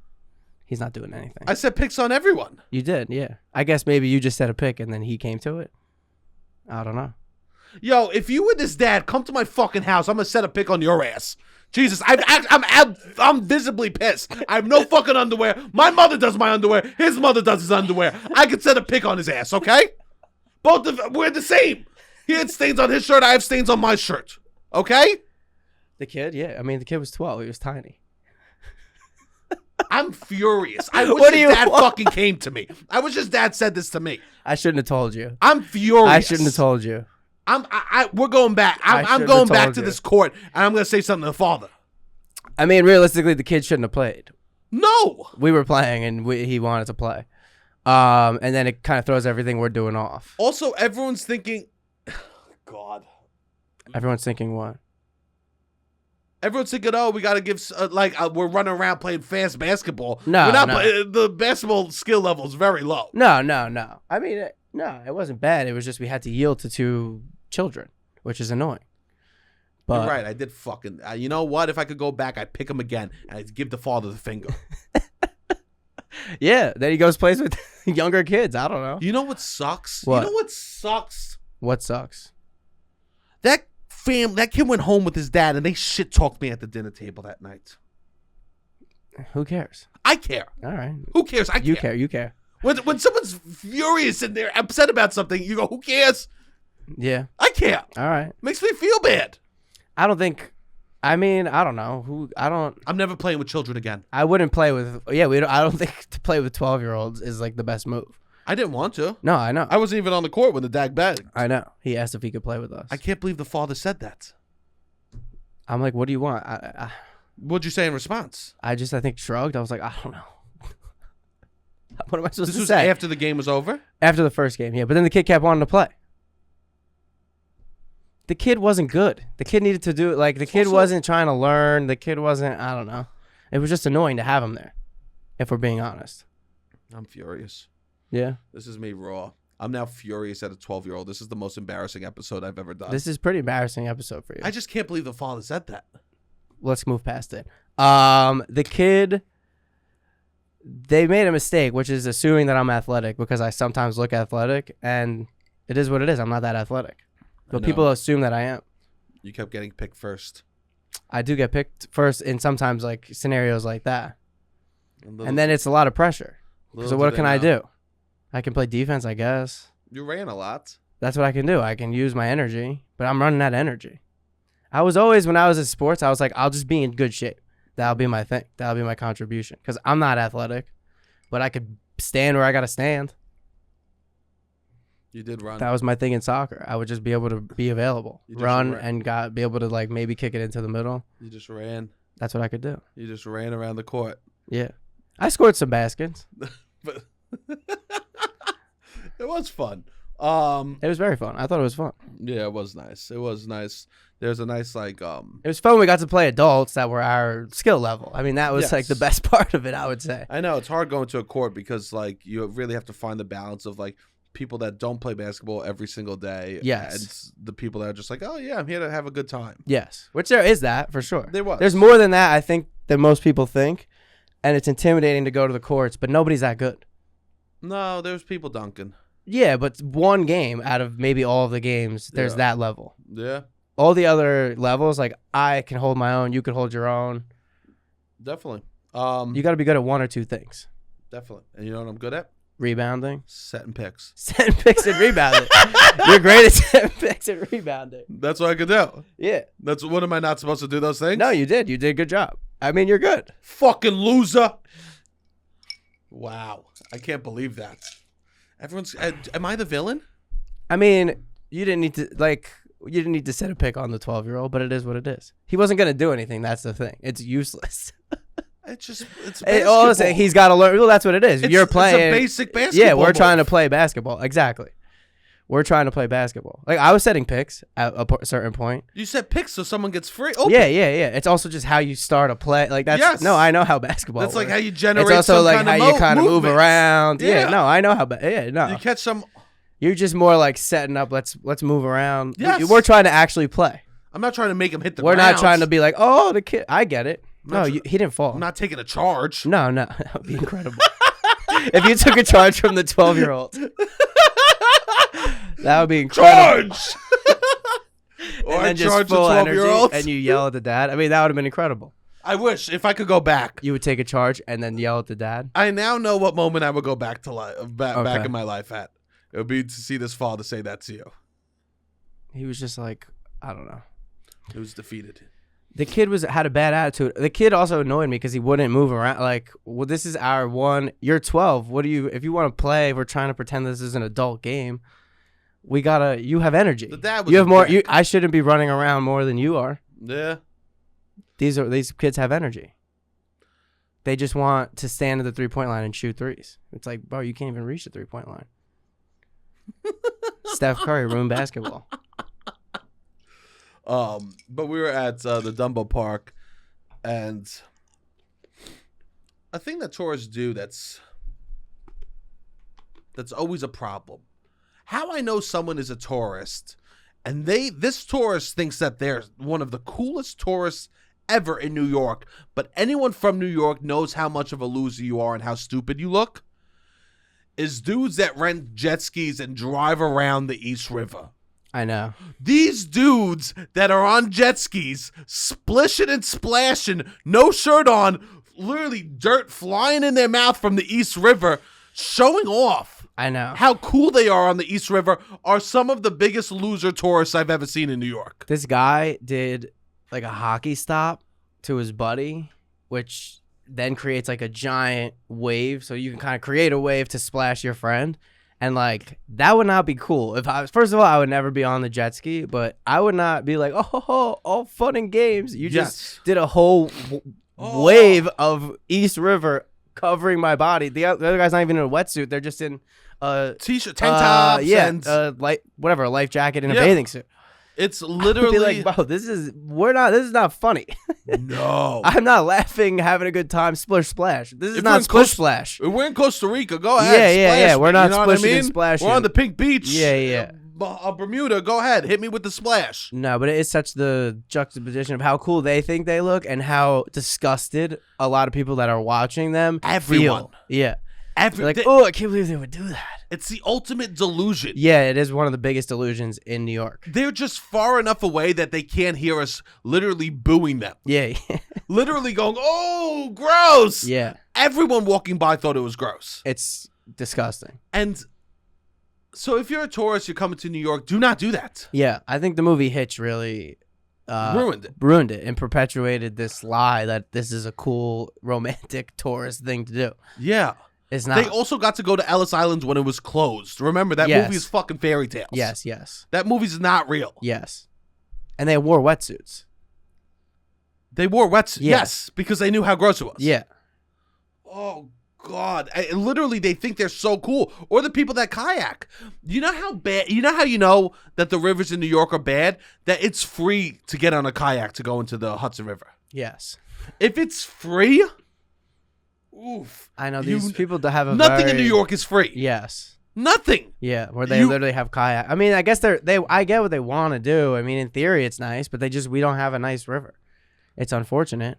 He's not doing anything. I said picks on everyone. You did, yeah. I guess maybe you just set a pick and then he came to it. I don't know. Yo, if you and this dad come to my fucking house, I'm gonna set a pick on your ass. Jesus, I'm visibly pissed. I have no fucking underwear. My mother does my underwear. His mother does his underwear. I could set a pick on his ass, okay? Both of we're the same. He had stains on his shirt. I have stains on my shirt. Okay? The kid, yeah. I mean, the kid was 12. He was tiny. I'm furious. I wish his dad fucking came to me. I wish his dad said this to me. I shouldn't have told you. I'm furious. I shouldn't have told you. We're going back. I'm going back to this court, and I'm going to say something to the father. I mean, realistically, the kid shouldn't have played. No. We were playing, and he wanted to play. And then it kind of throws everything we're doing off. Also, everyone's thinking, God. Everyone's thinking what? Everyone's thinking, oh, we got to give, we're running around playing fast basketball. No, we're not the basketball skill level is very low. No. I mean, it wasn't bad. It was just we had to yield to 2 children, which is annoying. But you're right. I did fucking, you know what? If I could go back, I'd pick him again, and I'd give the father the finger. Yeah, then he goes plays with younger kids. I don't know. You know what sucks? What? You know what sucks? What sucks? That kid went home with his dad, and they shit talked me at the dinner table that night. Who cares? I care. All right. Who cares? I care. You care. When someone's furious and they're upset about something, you go, who cares? Yeah. I care. All right. Makes me feel bad. I don't think. I mean, I don't know. I'm never playing with children again. I wouldn't play with. Yeah, I don't think to play with 12-year-olds is like the best move. I didn't want to. No, I know. I wasn't even on the court when the dad begged. I know. He asked if he could play with us. I can't believe the father said that. I'm like, what do you want? What'd you say in response? I think shrugged. I was like, I don't know. What am I supposed to say? This was after the game was over? After the first game, yeah. But then the kid kept wanting to play. The kid wasn't good. The kid needed to do it. Like, the kid wasn't trying to learn. The kid wasn't, I don't know. It was just annoying to have him there, if we're being honest. I'm furious. Yeah? This is me raw. I'm now furious at a 12-year-old. This is the most embarrassing episode I've ever done. This is a pretty embarrassing episode for you. I just can't believe the father said that. Let's move past it. The kid, they made a mistake, which is assuming that I'm athletic because I sometimes look athletic, and it is what it is. I'm not that athletic. But people assume that I am. You kept getting picked first. I do get picked first in sometimes like scenarios like that. And then it's a lot of pressure. So what can I do? I can play defense, I guess. You ran a lot. That's what I can do. I can use my energy, but I'm running out of energy. I was always, when I was in sports, I was like, I'll just be in good shape. That'll be my thing. That'll be my contribution. Because I'm not athletic, but I could stand where I got to stand. You did run. That was my thing in soccer. I would just be able to be available, run, and be able to like maybe kick it into the middle. You just ran. That's what I could do. You just ran around the court. Yeah, I scored some baskets. But it was fun. It was very fun. I thought it was fun. Yeah, it was nice. It was nice. There's a nice like It was fun. We got to play adults that were our skill level. I mean, that was like the best part of it, I would say. I know it's hard going to a court because like you really have to find the balance of like people that don't play basketball every single day. Yes. And the people that are just like, oh yeah, I'm here to have a good time. Yes. Which there is that for sure. There was. There's more than that, I think, than most people think. And it's intimidating to go to the courts, but nobody's that good. No, there's people dunking. Yeah, but one game out of maybe all of the games, there's that level. Yeah. All the other levels, like I can hold my own, you can hold your own. Definitely. You got to be good at one or two things. Definitely. And you know what I'm good at? Rebounding. Setting picks. Setting picks and rebounding. You're great at setting picks and rebounding. That's what I could do. Yeah. What am I not supposed to do those things? No, you did. You did a good job. I mean, you're good. Fucking loser. Wow. I can't believe that. Am I the villain? I mean, you didn't need to set a pick on the 12-year-old, but it is what it is. He wasn't going to do anything. That's the thing. It's useless. It's basketball. Honestly, he's got to learn. Well, that's what it is. You're playing. It's a basic basketball. Yeah, we're move. trying to play basketball. Exactly. We're trying to play basketball. Like, I was setting picks at a certain point. You set picks so someone gets free. Open. Yeah. It's also just how you start a play. Like, that's yes. No, I know how basketball That's works. like how you generate. It's also like how you kind of move movements. around. Yeah. No, I know how. No. You catch some. You're just more like setting up. Let's move around. Yes. We're trying to actually play. I'm not trying to make him hit the We're ground. not trying to be like, oh, the kid. I get it. No, he didn't fall. I'm not taking a charge. No, that would be incredible. If you took a charge from the 12-year-old, that would be incredible. Charge! And Or I then just charge the full 12-year-old. energy, and you yell at the dad. I mean, that would have been incredible. I wish if I could go back. You would take a charge and then yell at the dad. I now know what moment I would go back to back Okay. in my life at. It would be to see this father say that to you. He was just like, I don't know. It was defeated. The kid had a bad attitude. The kid also annoyed me because he wouldn't move around. Like, well, this is our one. You're 12. If you want to play, we're trying to pretend this is an adult game. You have energy. The dad was you have more. dick. I shouldn't be running around more than you are. Yeah. These kids have energy. They just want to stand at the 3-point line and shoot threes. It's like, bro, you can't even reach the 3-point line. Steph Curry ruined basketball. But we were at the Dumbo Park, and a thing that tourists do that's always a problem. How I know someone is a tourist, and this tourist thinks that they're one of the coolest tourists ever in New York, but anyone from New York knows how much of a loser you are and how stupid you look, is dudes that rent jet skis and drive around the East River. I know. These dudes that are on jet skis, splishing and splashing, no shirt on, literally dirt flying in their mouth from the East River, showing off I know. how cool they are on the East River, are some of the biggest loser tourists I've ever seen in New York. This guy did like a hockey stop to his buddy, which then creates like a giant wave. So you can kind of create a wave to splash your friend. And like, that would not be cool. First of all, I would never be on the jet ski, but I would not be like, oh, all fun and games. You just did a whole wave of East River covering my body. The other guy's not even in a wetsuit. They're just in a T-shirt, tank tops, and a life jacket and a bathing suit. It's literally I'd be like, bro, this is not funny. No. I'm not laughing, having a good time, splish splash. This is not splish splash. We're in Costa Rica. Go ahead. Yeah. We're not you know what I splishing mean? and splashing. We're on the pink beach. Yeah. Bermuda. Go ahead. Hit me with the splash. No, but it is such the juxtaposition of how cool they think they look and how disgusted a lot of people that are watching them Everyone. feel. Yeah. They're like, oh, I can't believe they would do that. It's the ultimate delusion. Yeah, it is one of the biggest delusions in New York. They're just far enough away that they can't hear us literally booing them. Yeah. Literally going, oh, gross. Yeah. Everyone walking by thought it was gross. It's disgusting. And so if you're a tourist, you're coming to New York, do not do that. Yeah, I think the movie Hitch really ruined it and perpetuated this lie that this is a cool romantic tourist thing to do. Yeah. It's not. They also got to go to Ellis Island when it was closed. Remember, that movie is fucking fairy tales. Yes. That movie's not real. Yes. And they wore wetsuits. They wore wetsuits. Yes, because they knew how gross it was. Yeah. Oh, God. Literally, they think they're so cool. Or the people that kayak. You know how bad, you know that the rivers in New York are bad? That it's free to get on a kayak to go into the Hudson River. Yes. If it's free, oof. I know these people that have nothing in New York is free. Yes. Nothing. Yeah, where they literally have kayak. I mean, I guess I get what they want to do. I mean, in theory, it's nice, but we don't have a nice river. It's unfortunate.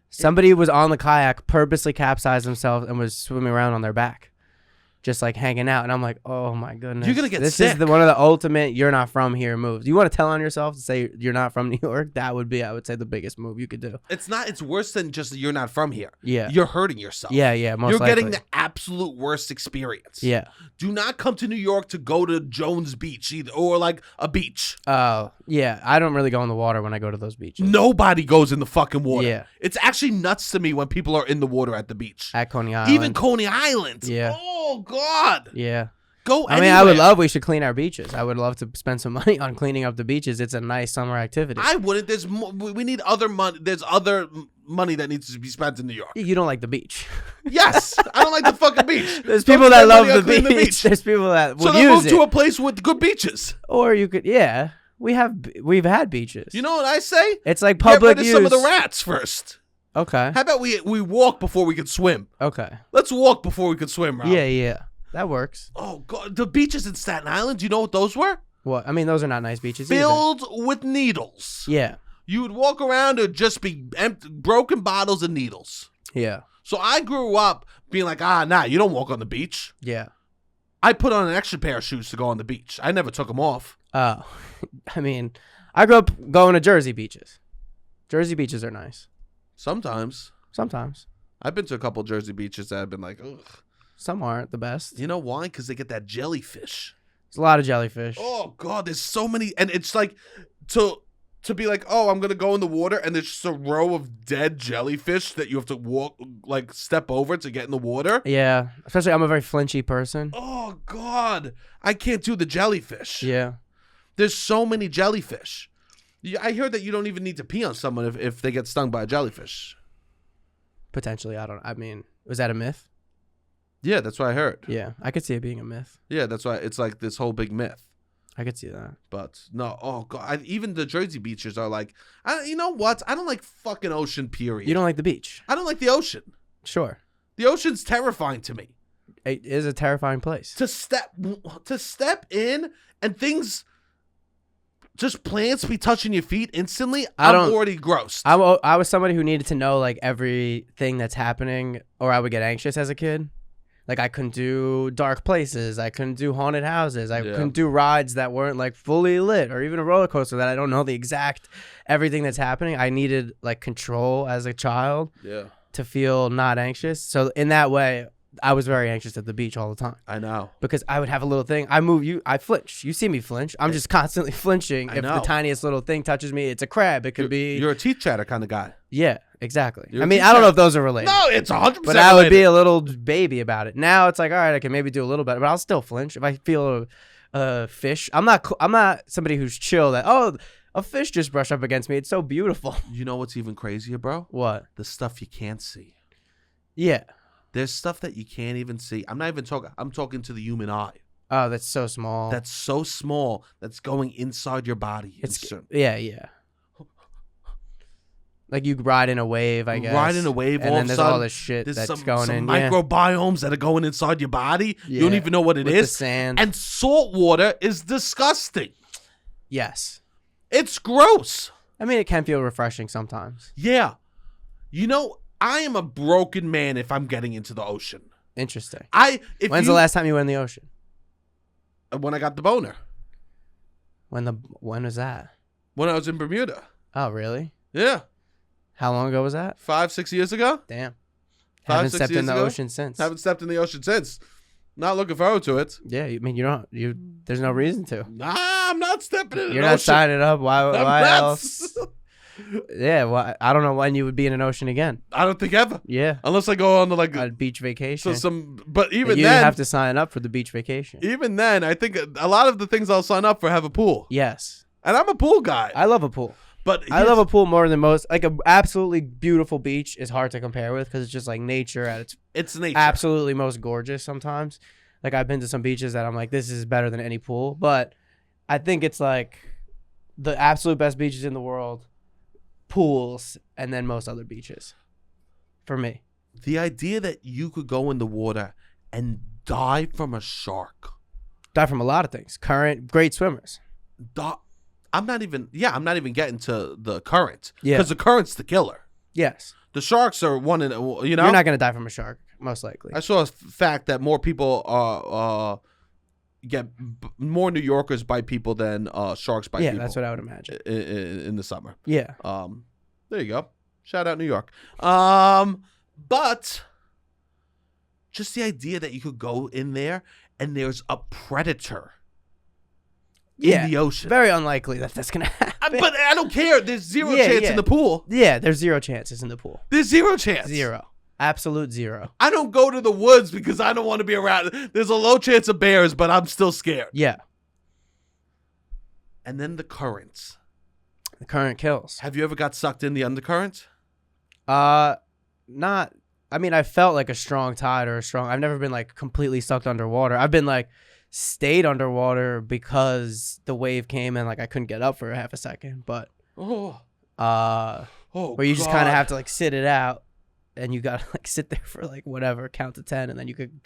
Somebody was on the kayak, purposely capsized themselves, and was swimming around on their back. just like hanging out, and I'm like, oh my goodness, You're gonna get this sick. is one of the ultimate "you're not from here" moves. You want to tell on yourself to say you're not from New York? That would be, I would say, the biggest move you could do. It's not. It's worse than just you're not from here. Yeah, You're hurting yourself. yeah, most You're likely. getting the absolute worst experience. Yeah. Do not come to New York to go to Jones Beach either, or like a beach. Oh, yeah. I don't really go in the water when I go to those beaches. Nobody goes in the fucking water. Yeah. It's actually nuts to me when people are in the water at the beach. At Coney Island. Even Coney Island. Yeah. Oh God. Yeah. Go I mean, I would love, we should clean our beaches. I would love to spend some money on cleaning up the beaches. It's a nice summer activity. I wouldn't. There's more, we need other money. There's other money that needs to be spent in New York. You don't like the beach. Yes, I don't like the fucking beach. There's Don't people that spend love money on the cleaning beach. There's people that would So then use move to it. a place with good beaches. Or you could, yeah. We've had beaches. You know what I say? It's like Get public rid of use. some of the rats first. Okay. How about we walk before we can swim? Okay. Let's walk before we can swim, Rob. Yeah. That works. Oh God, the beaches in Staten Island. Do you know what those were? What? I mean, those are not nice beaches either. Filled with needles. Yeah. You would walk around and just be empty, broken bottles and needles. Yeah. So I grew up being like, nah, you don't walk on the beach. Yeah. I put on an extra pair of shoes to go on the beach. I never took them off. Oh. I mean, I grew up going to Jersey beaches. Jersey beaches are nice. Sometimes. I've been to a couple Jersey beaches that have been like, ugh. Some aren't the best. You know why? Because they get that jellyfish. There's a lot of jellyfish. Oh God, there's so many, and it's like to be like, oh, I'm gonna go in the water, and there's just a row of dead jellyfish that you have to walk, like step over to get in the water. Yeah, especially I'm a very flinchy person. Oh God, I can't do the jellyfish. Yeah. There's so many jellyfish. I heard that you don't even need to pee on someone if they get stung by a jellyfish. Potentially, I mean, was that a myth? Yeah, that's what I heard. Yeah, I could see it being a myth. Yeah, that's why it's like this whole big myth. I could see that. But no, oh God, even the Jersey beaches are like, you know what? I don't like fucking ocean, period. You don't like the beach? I don't like the ocean. Sure. The ocean's terrifying to me. It is a terrifying place. To step in and things, just plants be touching your feet instantly, I'm already grossed. I was somebody who needed to know like everything that's happening, or I would get anxious as a kid. Like I couldn't do dark places. I couldn't do haunted houses. I couldn't do rides that weren't like fully lit, or even a roller coaster that I don't know the exact everything that's happening. I needed like control as a child to feel not anxious. So in that way, I was very anxious at the beach all the time. I know. Because I would have a little thing. I flinch. You see me flinch. I'm just constantly flinching. If the tiniest little thing touches me, it's a crab. It could be. You're a teeth chatter kind of guy. Yeah, exactly. I mean, I don't know if those are related. No, it's 100% But I would be a little baby about it. Now it's like, all right, I can maybe do a little better, but I'll still flinch if I feel a fish. I'm not somebody who's chill that, oh, a fish just brushed up against me. It's so beautiful. You know what's even crazier, bro? What? The stuff you can't see. Yeah. There's stuff that you can't even see. I'm not even talking. I'm talking to the human eye. Oh, that's so small. That's so small. That's going inside your body. Yeah. Like you ride in a wave, I guess. Ride in a wave, and then there's all this shit that's going in. Microbiomes that are going inside your body. Yeah. You don't even know what it is. The sand. And salt water is disgusting. Yes. It's gross. I mean, it can feel refreshing sometimes. Yeah. You know, I am a broken man if I'm getting into the ocean. Interesting. When's the last time you went in the ocean? When I got the boner. When was that? When I was in Bermuda. Oh, really? Yeah. How long ago was that? 5-6 years ago. Damn. Haven't stepped in the ocean since. Haven't stepped in the ocean since. Not looking forward to it. Yeah, I mean, there's no reason to. Nah, I'm not stepping in an ocean. You're not signing up. Why nuts. else? Yeah, well, I don't know when you would be in an ocean again. I don't think ever. Yeah. Unless I go on to like a beach vacation. But even then, you have to sign up for the beach vacation. Even then, I think a lot of the things I'll sign up for have a pool. Yes. And I'm a pool guy. I love a pool. But I love a pool more than most. Like an absolutely beautiful beach is hard to compare with because it's just like nature at its nature. Absolutely most gorgeous sometimes. Like I've been to some beaches that I'm like, this is better than any pool. But I think it's like the absolute best beaches in the world, pools, and then most other beaches. For me. The idea that you could go in the water and die from a shark. Die from a lot of things. Great swimmers. I'm not even getting to the current. Yeah. Because the current's the killer. Yes. The sharks are one in, You're not going to die from a shark. most likely. I saw a fact that more people more New Yorkers bite people than sharks bite people. Yeah, that's what I would imagine. In the summer. Yeah. There you go. Shout out New York. But just the idea that you could go in there and there's a predator in the ocean. Very unlikely that that's gonna happen. But I don't care. There's zero chance in the pool. Yeah, there's zero chances in the pool. There's zero chance. Zero. Absolute zero. I don't go to the woods because I don't want to be around. There's a low chance of bears, but I'm still scared. Yeah. And then the currents. The current kills. Have you ever got sucked in the undercurrent? Not. I mean, I felt like a strong tide or I've never been like completely sucked underwater. I've been like stayed underwater because the wave came and like I couldn't get up for half a second. But where you just kind of have to like sit it out, and you gotta like sit there for like whatever, count to 10, and then you could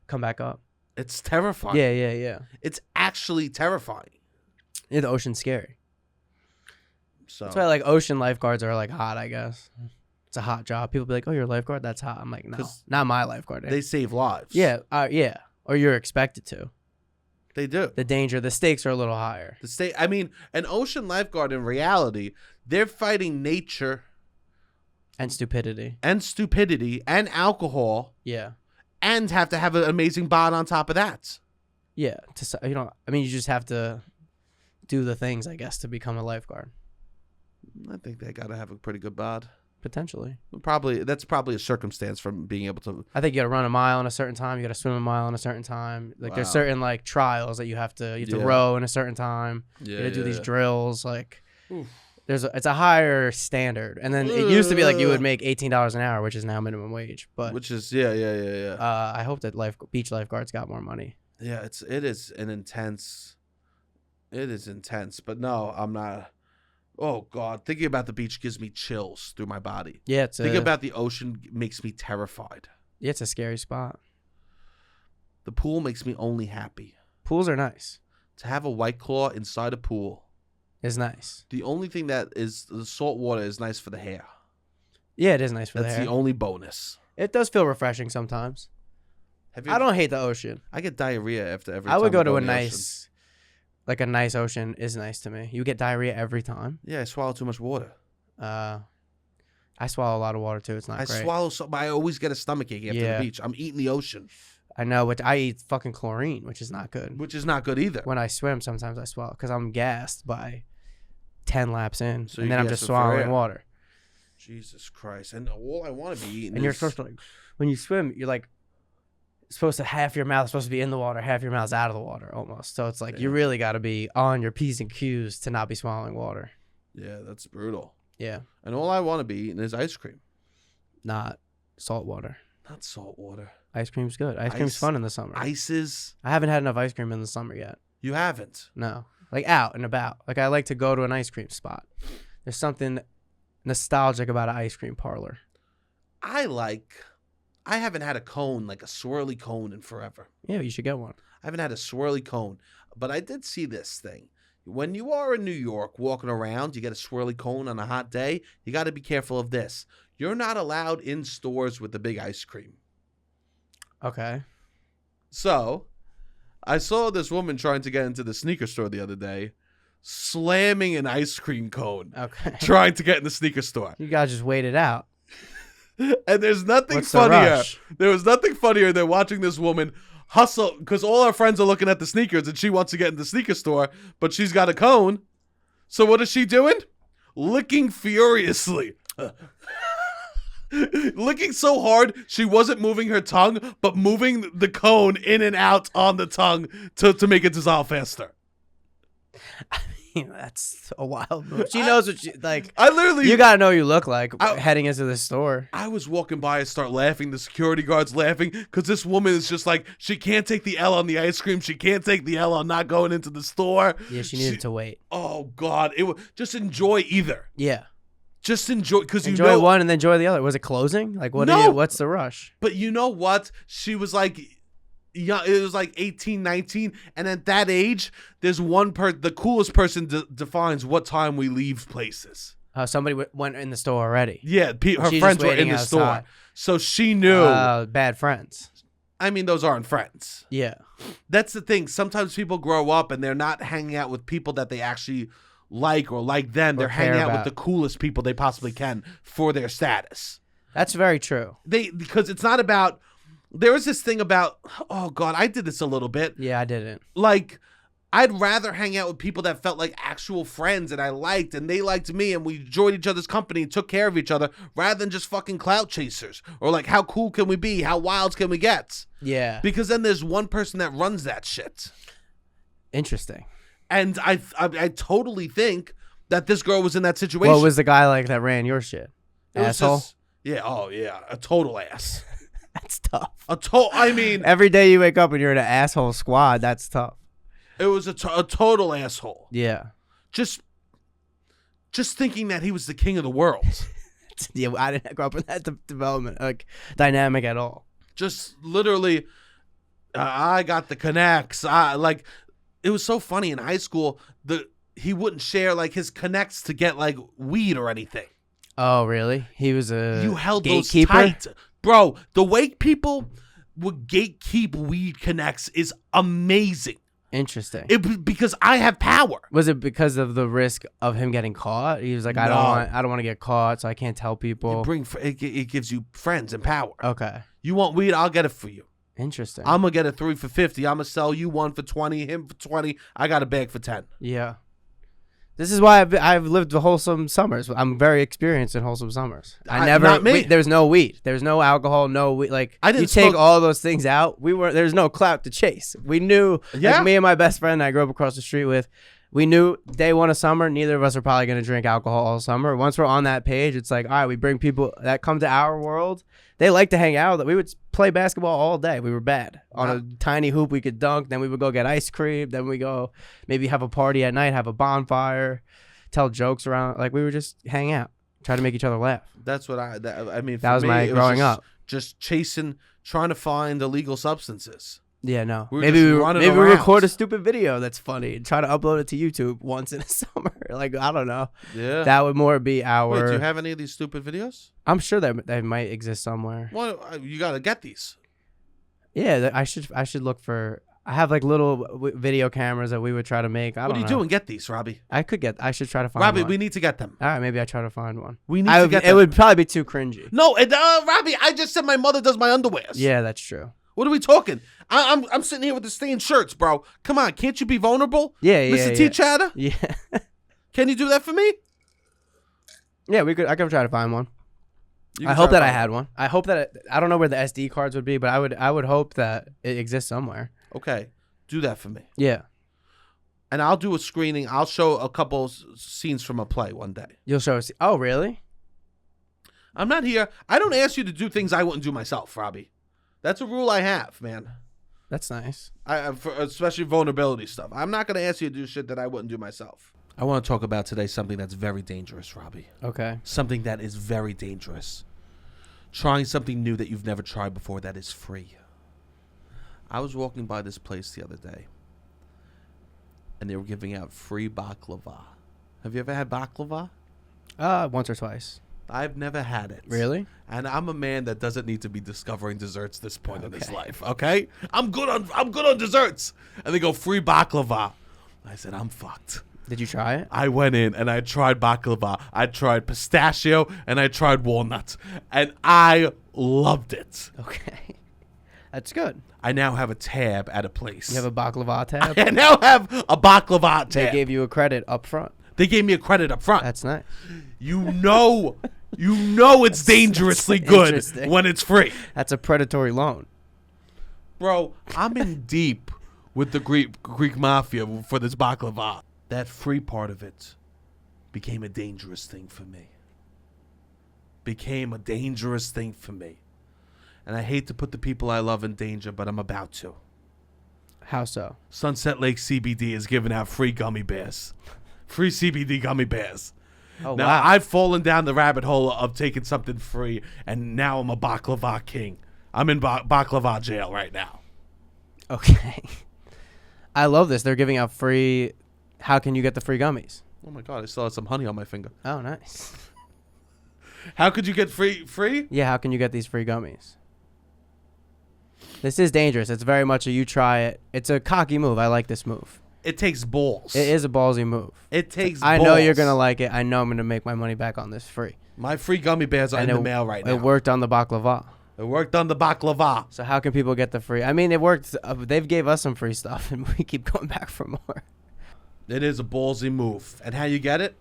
come back up. It's terrifying. Yeah. It's actually terrifying. Yeah, the ocean's scary. So that's why like ocean lifeguards are like hot, I guess. It's a hot job. People be like, "Oh, you're a lifeguard? That's hot." I'm like, "No, not my lifeguard." They save lives. Yeah, yeah. Or you're expected to. They do. The stakes are a little higher. I mean, an ocean lifeguard in reality, they're fighting nature and stupidity and alcohol. Yeah. And have to have an amazing bod on top of that. Yeah. You just have to do the things, I guess, to become a lifeguard. I think they got to have a pretty good bod. Potentially. That's probably a circumstance from being able to. I think you got to run a mile in a certain time. You got to swim a mile in a certain time. Like there's certain like trials that you have to row in a certain time. You got to do these drills. Like it's a higher standard. And then it used to be like you would make $18 an hour, which is now minimum wage. But which is yeah. I hope that beach lifeguards got more money. Yeah, it is intense. But no, I'm not. Oh, God. Thinking about the beach gives me chills through my body. Yeah. Thinking about the ocean makes me terrified. Yeah, it's a scary spot. The pool makes me only happy. Pools are nice. To have a White Claw inside a pool is nice. The only thing that is the salt water is nice for the hair. Yeah, it is nice for the hair. That's the only bonus. It does feel refreshing sometimes. I don't hate the ocean. I get diarrhea after every time. I would go to a nice... Like a nice ocean is nice to me. You get diarrhea every time. Yeah, I swallow too much water. I swallow a lot of water too. It's not great. I swallow but I always get a stomachache after the beach. I'm eating the ocean. I know, but I eat fucking chlorine, which is not good. Which is not good either. When I swim, sometimes I swallow because I'm gassed by 10 laps in, and then I'm just swallowing water. Jesus Christ! And all I want to be eating. And you're supposed to like, when you swim, you're like. Supposed to half your mouth is supposed to be in the water, half your mouth's out of the water almost. So it's like you really got to be on your P's and Q's to not be swallowing water. Yeah, that's brutal. Yeah. And all I want to be eating is ice cream. Not salt water. Not salt water. Ice cream's good. Ice cream's fun in the summer. Ices. I haven't had enough ice cream in the summer yet. You haven't? No. Like out and about. Like I like to go to an ice cream spot. There's something nostalgic about an ice cream parlor. I haven't had a cone, like a swirly cone, in forever. Yeah, you should get one. I haven't had a swirly cone. But I did see this thing. When you are in New York walking around, you get a swirly cone on a hot day, you got to be careful of this. You're not allowed in stores with the big ice cream. Okay. So, I saw this woman trying to get into the sneaker store the other day, slamming an ice cream cone. Okay. Trying to get in the sneaker store. You got to just wait it out. And there's nothing funnier. There was nothing funnier than watching this woman hustle because all her friends are looking at the sneakers and she wants to get in the sneaker store, but she's got a cone. So what is she doing? Licking furiously. Licking so hard she wasn't moving her tongue, but moving the cone in and out on the tongue to make it dissolve faster. That's a wild move. She knows what she like. I literally. You gotta know what you look like heading into the store. I was walking by and start laughing. The security guard's laughing because this woman is just like she can't take the L on the ice cream. She can't take the L on not going into the store. Yeah, she needed to wait. Oh God! Just enjoy either. Yeah. Just enjoy because enjoy one and then enjoy the other. Was it closing? Like what? No. What's the rush? But you know what? She was like. Yeah, it was like 18, 19, and at that age, there's one the coolest person defines what time we leave places. Somebody went in the store already. Yeah, her She's friends just were in waiting the store. outside. So she knew. Bad friends. I mean, those aren't friends. Yeah. That's the thing. Sometimes people grow up and they're not hanging out with people that they actually like or like them. They're hanging out with the coolest people they possibly can for their status. That's very true. Because it's not about. There was this thing about. Oh God, I did this a little bit. Yeah, I didn't. Like, I'd rather hang out with people that felt like actual friends and I liked and they liked me and we enjoyed each other's company and took care of each other rather than just fucking clout chasers or like how cool can we be? How wild can we get? Yeah. Because then there's one person that runs that shit. Interesting. And I totally think that this girl was in that situation. What was the guy like that ran your shit? Asshole? A total ass. That's tough. I mean, every day you wake up and you're in an asshole squad, that's tough. It was a total asshole. Yeah. Just thinking that he was the king of the world. Yeah, I didn't grow up in that development, like dynamic at all. Just literally, I got the connects. It was so funny in high school. He wouldn't share like his connects to get like weed or anything. Oh, really? He was a you held gatekeeper? those tight, bro. The way people would gatekeep weed connects is amazing. Interesting. Because I have power. Was it because of the risk of him getting caught? He was like, I don't want to get caught, so I can't tell people. It gives you friends and power. Okay. You want weed? I'll get it for you. Interesting. I'm gonna get a 3 for $50. I'm gonna sell you one for $20, him for $20. I got a bag for $10. Yeah. This is why I've lived the wholesome summers. I'm very experienced in wholesome summers. Not me. There's no weed. There's no alcohol. No weed. Like I didn't you take all those things out. There's no clout to chase. We knew. Yeah. Like me and my best friend I grew up across the street with. We knew day one of summer, neither of us are probably going to drink alcohol all summer. Once we're on that page, it's like, all right, we bring people that come to our world. They like to hang out. We would play basketball all day. We were bad. On a tiny hoop, we could dunk. Then we would go get ice cream. Then we go maybe have a party at night, have a bonfire, tell jokes around. Like we would just hang out, try to make each other laugh. That's what I mean. That was my growing up. Just chasing, trying to find illegal substances. Yeah, no. Maybe we record a stupid video that's funny and try to upload it to YouTube once in a summer. Like, I don't know. Yeah. That would more be our... Wait, do you have any of these stupid videos? I'm sure that they might exist somewhere. Well, you got to get these. Yeah, I should look for... I have like little video cameras that we would try to make. What are you doing? Get these, Robbie. I should try to find Robbie, one. we need to get them. All right, maybe I try to find one. We need to get them. It would probably be too cringy. No, Robbie, I just said my mother does my underwears. Yeah, that's true. What are we talking? I'm sitting here with the stained shirts, bro. Come on, can't you be vulnerable? Yeah, Mr. T. Chatter? Yeah. Can you do that for me? Yeah, I could try to find one. I hope that I had one. I hope that I don't know where the SD cards would be, but I would hope that it exists somewhere. Okay, do that for me. Yeah. And I'll do a screening. I'll show a couple scenes from a play one day. You'll show us. Oh, really? I'm not here. I don't ask you to do things I wouldn't do myself, Robbie. That's a rule I have, man. That's nice. Especially vulnerability stuff. I'm not going to ask you to do shit that I wouldn't do myself. I want to talk about today something that's very dangerous, Robbie. Okay. Something that is very dangerous. Trying something new that you've never tried before that is free. I was walking by this place the other day, and they were giving out free baklava. Have you ever had baklava? Once or twice. I've never had it. Really? And I'm a man that doesn't need to be discovering desserts this point in his life. Okay? I'm good on desserts. And they go free baklava. I said, I'm fucked. Did you try it? I went in and I tried baklava. I tried pistachio and I tried walnut. And I loved it. Okay. That's good. I now have a tab at a place. You have a baklava tab? I now have a baklava tab. They gave you a credit up front. They gave me a credit up front. That's nice. You know it's dangerously good when it's free. That's a predatory loan. Bro, I'm in deep with the Greek mafia for this baklava. That free part of it became a dangerous thing for me. And I hate to put the people I love in danger, but I'm about to. How so? Sunset Lake CBD is giving out free gummy bears. Free CBD gummy bears. Oh, now, wow. I've fallen down the rabbit hole of taking something free, and now I'm a baklava king. I'm in baklava jail right now. Okay. I love this. They're giving out free... How can you get the free gummies? Oh my god, I still have some honey on my finger. Oh, nice. How could you get free? Yeah, how can you get these free gummies? This is dangerous. It's very much a you try it. It's a cocky move. I like this move. It takes balls. It is a ballsy move. It takes I balls. know you're going to like it. I know I'm going to make my money back on this free. My free gummy bears are in the mail right now. It worked on the baklava. It worked on the baklava. So how can people get the free? I mean, it worked. They've gave us some free stuff, and we keep going back for more. It is a ballsy move. And how you get it?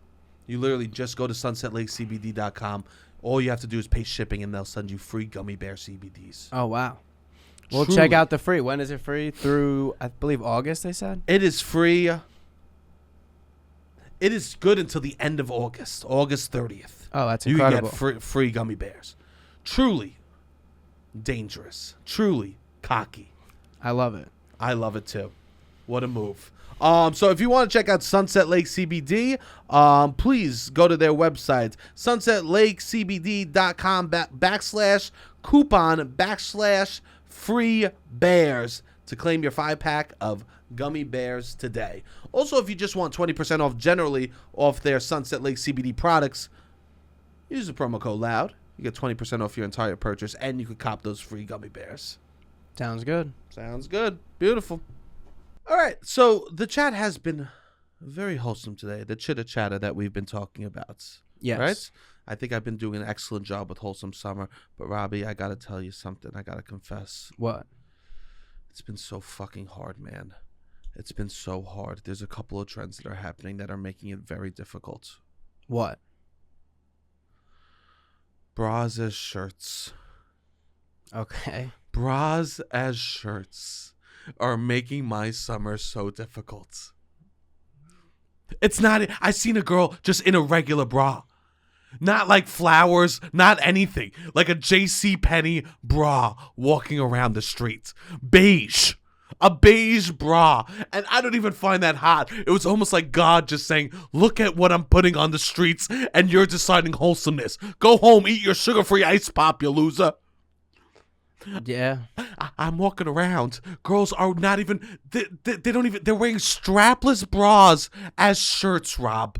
You literally just go to sunsetlakecbd.com. All you have to do is pay shipping, and they'll send you free gummy bear CBDs. Oh, wow. We'll Truly. check out the free. When is it free? Through, I believe, August, they said? It is free. It is good until the end of August 30th. Oh, that's incredible. You get free gummy bears. Truly dangerous. Truly cocky. I love it. I love it too. What a move. So if you want to check out Sunset Lake CBD, please go to their website, sunsetlakecbd.com /coupon /free bears to claim your 5-pack of gummy bears today. Also, if you just want 20% off generally off their Sunset Lake CBD products, use the promo code LOUD. You get 20% off your entire purchase, and you could cop those free gummy bears. Sounds good. Sounds good. Beautiful. All right, so the chat has been very wholesome today, the chitter-chatter that we've been talking about. Yes. Right? I think I've been doing an excellent job with Wholesome Summer, but Robbie, I got to tell you something. I got to confess. What? It's been so fucking hard, man. It's been so hard. There's a couple of trends that are happening that are making it very difficult. What? Bras as shirts. Okay. Bras as shirts are making my summer so difficult. It's not, I seen a girl just in a regular bra. Not like flowers, not anything. Like a JCPenney bra walking around the streets. Beige. A beige bra. And I don't even find that hot. It was almost like God just saying, look at what I'm putting on the streets and you're deciding wholesomeness. Go home, eat your sugar-free ice pop, you loser. Yeah. I'm walking around. Girls are not even, they don't even, they're wearing strapless bras as shirts, Rob.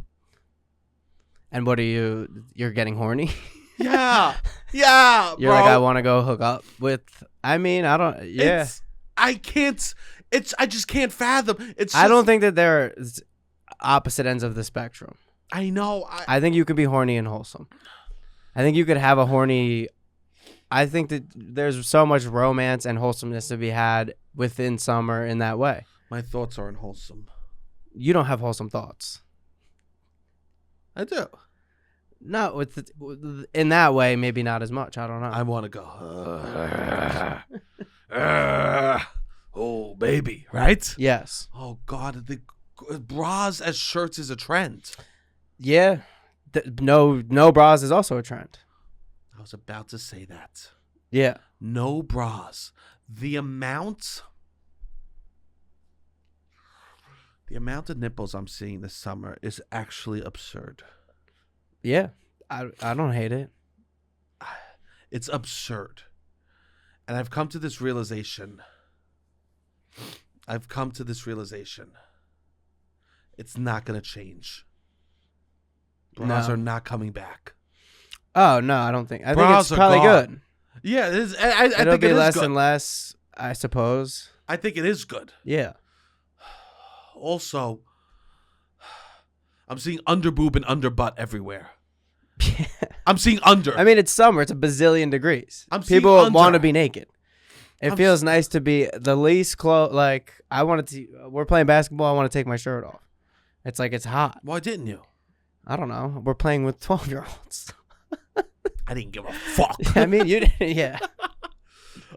And what are you're getting horny? Yeah. Yeah, You're bro. like, I want to go hook up with, I mean, I don't, yeah. I just can't fathom. I don't think that they're opposite ends of the spectrum. I know. I think you could be horny and wholesome. I think you could have a horny, I think that there's so much romance and wholesomeness to be had within summer in that way. My thoughts aren't wholesome. You don't have wholesome thoughts. I do. No, in that way, maybe not as much. I don't know. I want to go. Oh, baby, right? Yes. Oh, God. The bras as shirts is a trend. Yeah. No bras is also a trend. I was about to say that. Yeah. No bras. The amount of nipples I'm seeing this summer is actually absurd. Yeah. I don't hate it. It's absurd. And I've come to this realization. It's not going to change. Bras are not coming back. Oh, no, I don't think. I think Bras it's probably gone. good. Yeah, it is. I It'll think be it is less good. and less, I suppose. I think it is good. Yeah. Also, I'm seeing under boob and under butt everywhere. I'm seeing under. I mean, it's summer. It's a bazillion degrees. People want to be naked. It feels nice to be the least close. Like, we're playing basketball. I want to take my shirt off. It's like, it's hot. Why didn't you? I don't know. We're playing with 12-year-olds. I didn't give a fuck. I mean, you didn't. Yeah.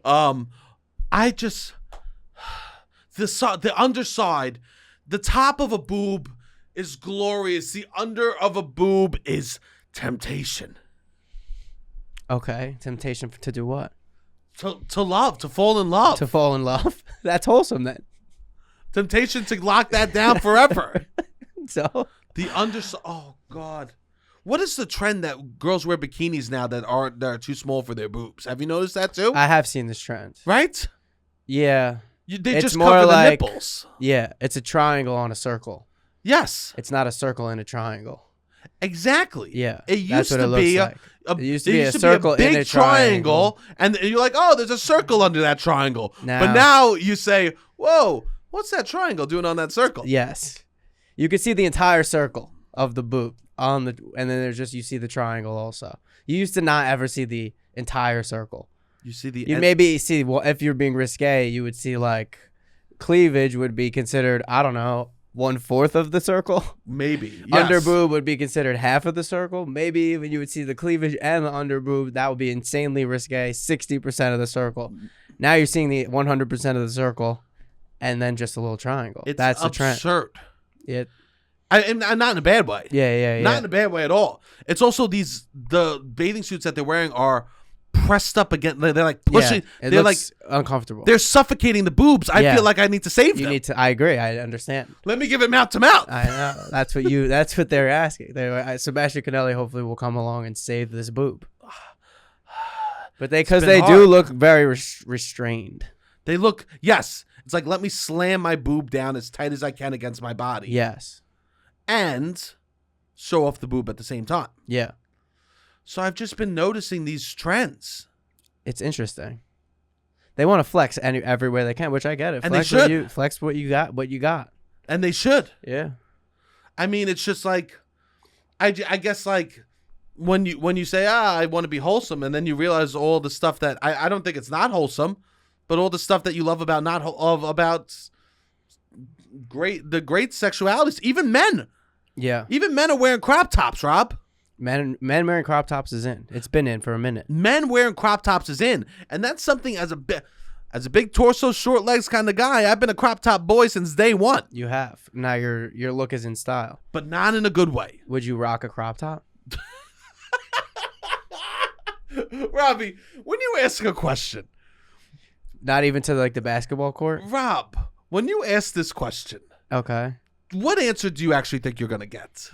I just the underside, the top of a boob is glorious. The under of a boob is temptation. Okay. Temptation to do what? To love, to fall in love. To fall in love? That's wholesome then. Temptation to lock that down forever. So? The underside. Oh, God. What is the trend that girls wear bikinis now that are too small for their boobs? Have you noticed that too? I have seen this trend. Right? Yeah. They It's just more cover like, the nipples. Yeah. It's a triangle on a circle. Yes. It's not a circle and a triangle. Exactly. Yeah. It used that's what to it looks be like. It used to be a circle big in a triangle. and you're like, oh, there's a circle under that triangle. But Now- now you say, whoa, what's that triangle doing on that circle? Yes. You can see the entire circle of the boob and then there's just, you see the triangle also. You used to not ever see the entire circle. You see the You maybe see, well, if you're being risque, you would see like cleavage would be considered, I don't know, 1/4 of the circle. maybe yes. Under boob would be considered half of the circle. Maybe even you would see the cleavage and the under boob. That would be insanely risque, 60% of the circle. Now you're seeing the 100% of the circle and then just a little triangle. That's the trend. Absurd. And not in a bad way. Yeah. Not in a bad way at all. It's also the bathing suits that they're wearing are pressed up against. They're like pushing. It they're looks like uncomfortable. they're suffocating the boobs. I feel like I need to save them. I agree. I understand. Let me give it mouth to mouth. I know. That's what they're asking. Sebastian Conelli hopefully will come along and save this boob. But because they do look very restrained. They look, yes. It's like, let me slam my boob down as tight as I can against my body. Yes. And show off the boob at the same time. Yeah. So I've just been noticing these trends. It's interesting. They want to flex every way they can, which I get it. And they should. Flex what you got. And they should. Yeah. I mean, it's just like, I guess like when you say, I want to be wholesome, and then you realize all the stuff that, I don't think it's not wholesome, but all the stuff that you love about about the great sexualities, even men. Yeah. Even men are wearing crop tops, Rob. Men wearing crop tops is in. It's been in for a minute. Men wearing crop tops is in, and that's something as a big torso, short legs kind of guy. I've been a crop top boy since day one. You have. Now your look is in style, but not in a good way. Would you rock a crop top? Robbie, when you ask a question, not even to like the basketball court. Rob, when you ask this question, okay, what answer do you actually think you're gonna get?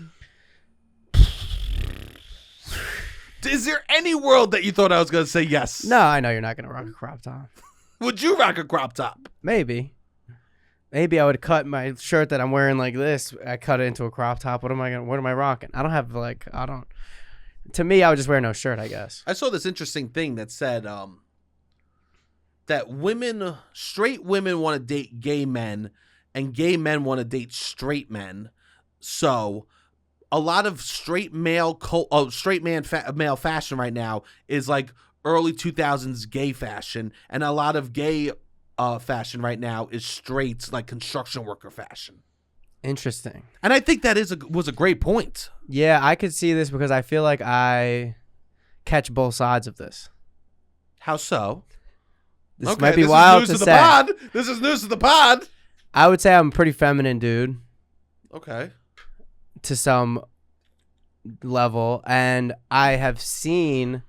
Is there any world that you thought I was going to say yes? No, I know you're not going to rock a crop top. Would you rock a crop top? Maybe I would cut my shirt that I'm wearing like this. I cut it into a crop top. What am I rocking? To me, I would just wear no shirt, I guess. I saw this interesting thing that said that straight women want to date gay men and gay men want to date straight men. So a lot of male fashion right now is like early 2000s gay fashion, and a lot of gay fashion right now is straight, like construction worker fashion. Interesting. And I think that was a great point. Yeah, I could see this because I feel like I catch both sides of this. How so? This might be wild to say. This is news to the pod. I would say I'm a pretty feminine dude. Okay. To some level, and I have seen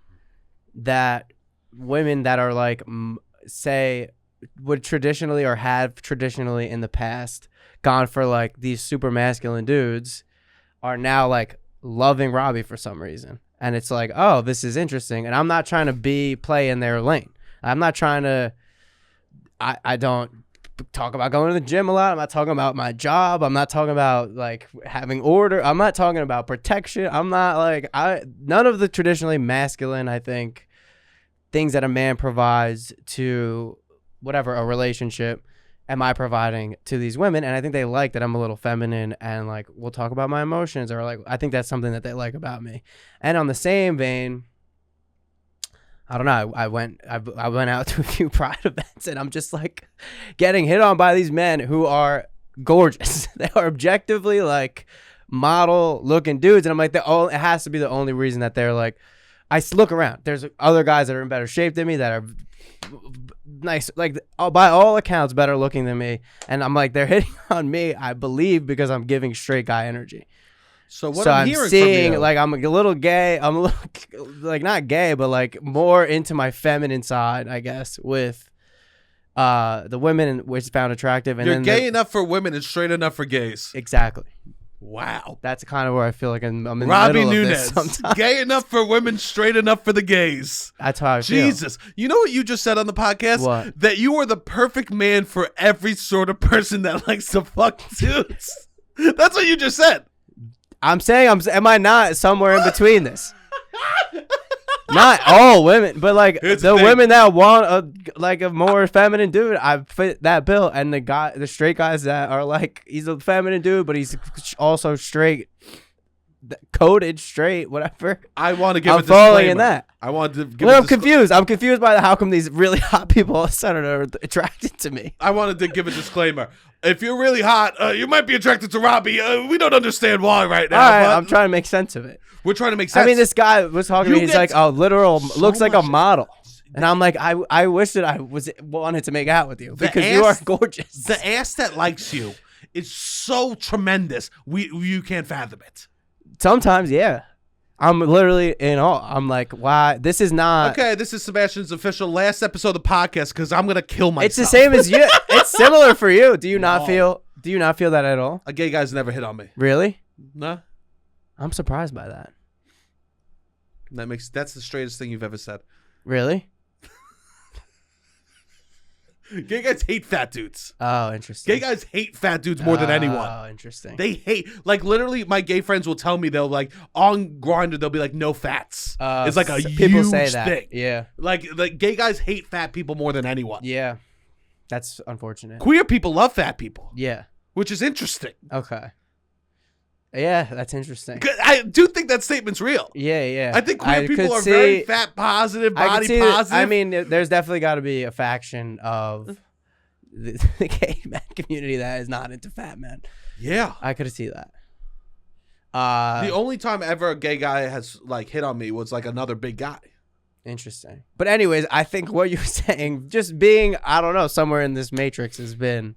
that women that are like say would traditionally or have traditionally in the past gone for like these super masculine dudes are now like loving Robbie for some reason, and it's like, oh, this is interesting. And I'm not trying to play in their lane. I'm not trying to I don't talk about going to the gym a lot. I'm not talking about my job. I'm not talking about like having order. I'm not talking about protection. I'm not like none of the traditionally masculine, I think, things that a man provides to whatever a relationship am I providing to these women. And I think they like that I'm a little feminine and like we'll talk about my emotions, or like I think that's something that they like about me. And on the same vein, I don't know. I went out to a few Pride events, and I'm just like getting hit on by these men who are gorgeous. They are objectively like model looking dudes, and I'm like, it has to be the only reason that they're like. I look around. There's other guys that are in better shape than me that are nice, like by all accounts better looking than me, and I'm like, they're hitting on me. I believe because I'm giving straight guy energy. So I'm hearing seeing, from you, like I'm a little gay. I'm a little like not gay, but like more into my feminine side, I guess, with the women, which found attractive. And you're then gay enough for women and straight enough for gays. Exactly. Wow. That's kind of where I feel like I'm in Robbie the middle Nunes, of this sometimes. Gay enough for women, straight enough for the gays. That's how I feel. Jesus. You know what you just said on the podcast? What? That you are the perfect man for every sort of person that likes to fuck dudes. That's what you just said. I'm saying, am I not somewhere in between this? Not all women, but like the women that want a more feminine dude, I fit that bill. And the straight guys that are like, he's a feminine dude, but he's also straight, coded straight, whatever. I want to give I'm a disclaimer. falling in that. I want to give. I'm confused. I'm confused by how come these really hot people all of a sudden are attracted to me. I wanted to give a disclaimer. If you're really hot, you might be attracted to Robbie. We don't understand why right now. All right, I'm trying to make sense of it. We're trying to make sense. I mean, this guy was talking to me. He's like, oh, literal, looks like a model. And I'm like, I wish that I wanted to make out with you because you are gorgeous. The ass that likes you is so tremendous. You can't fathom it. Sometimes, yeah. I'm literally in awe. I'm like, why? This is not. Okay, this is Sebastian's official last episode of the podcast because I'm gonna kill myself. It's the same as you. It's similar for you. Do you not feel? Do you not feel that at all? A gay guy's never hit on me. Really? No. I'm surprised by that. That's the straightest thing you've ever said. Really? Gay guys hate fat dudes. Oh, interesting. Gay guys hate fat dudes more than anyone. Oh, interesting. They hate, like, literally, my gay friends will tell me, they'll, like, on Grindr, they'll be like, no fats. It's like a people huge say that. thing. Yeah. Like, gay guys hate fat people more than anyone. Yeah. That's unfortunate. Queer people love fat people. Yeah. Which is interesting. Okay. Yeah, that's interesting. I do think that statement's real. Yeah. I think queer people are very fat positive, body positive. I mean, there's definitely got to be a faction of the gay man community that is not into fat men. Yeah. I could see that. The only time ever a gay guy has, like, hit on me was, like, another big guy. Interesting. But anyways, I think what you're saying, just being, I don't know, somewhere in this matrix has been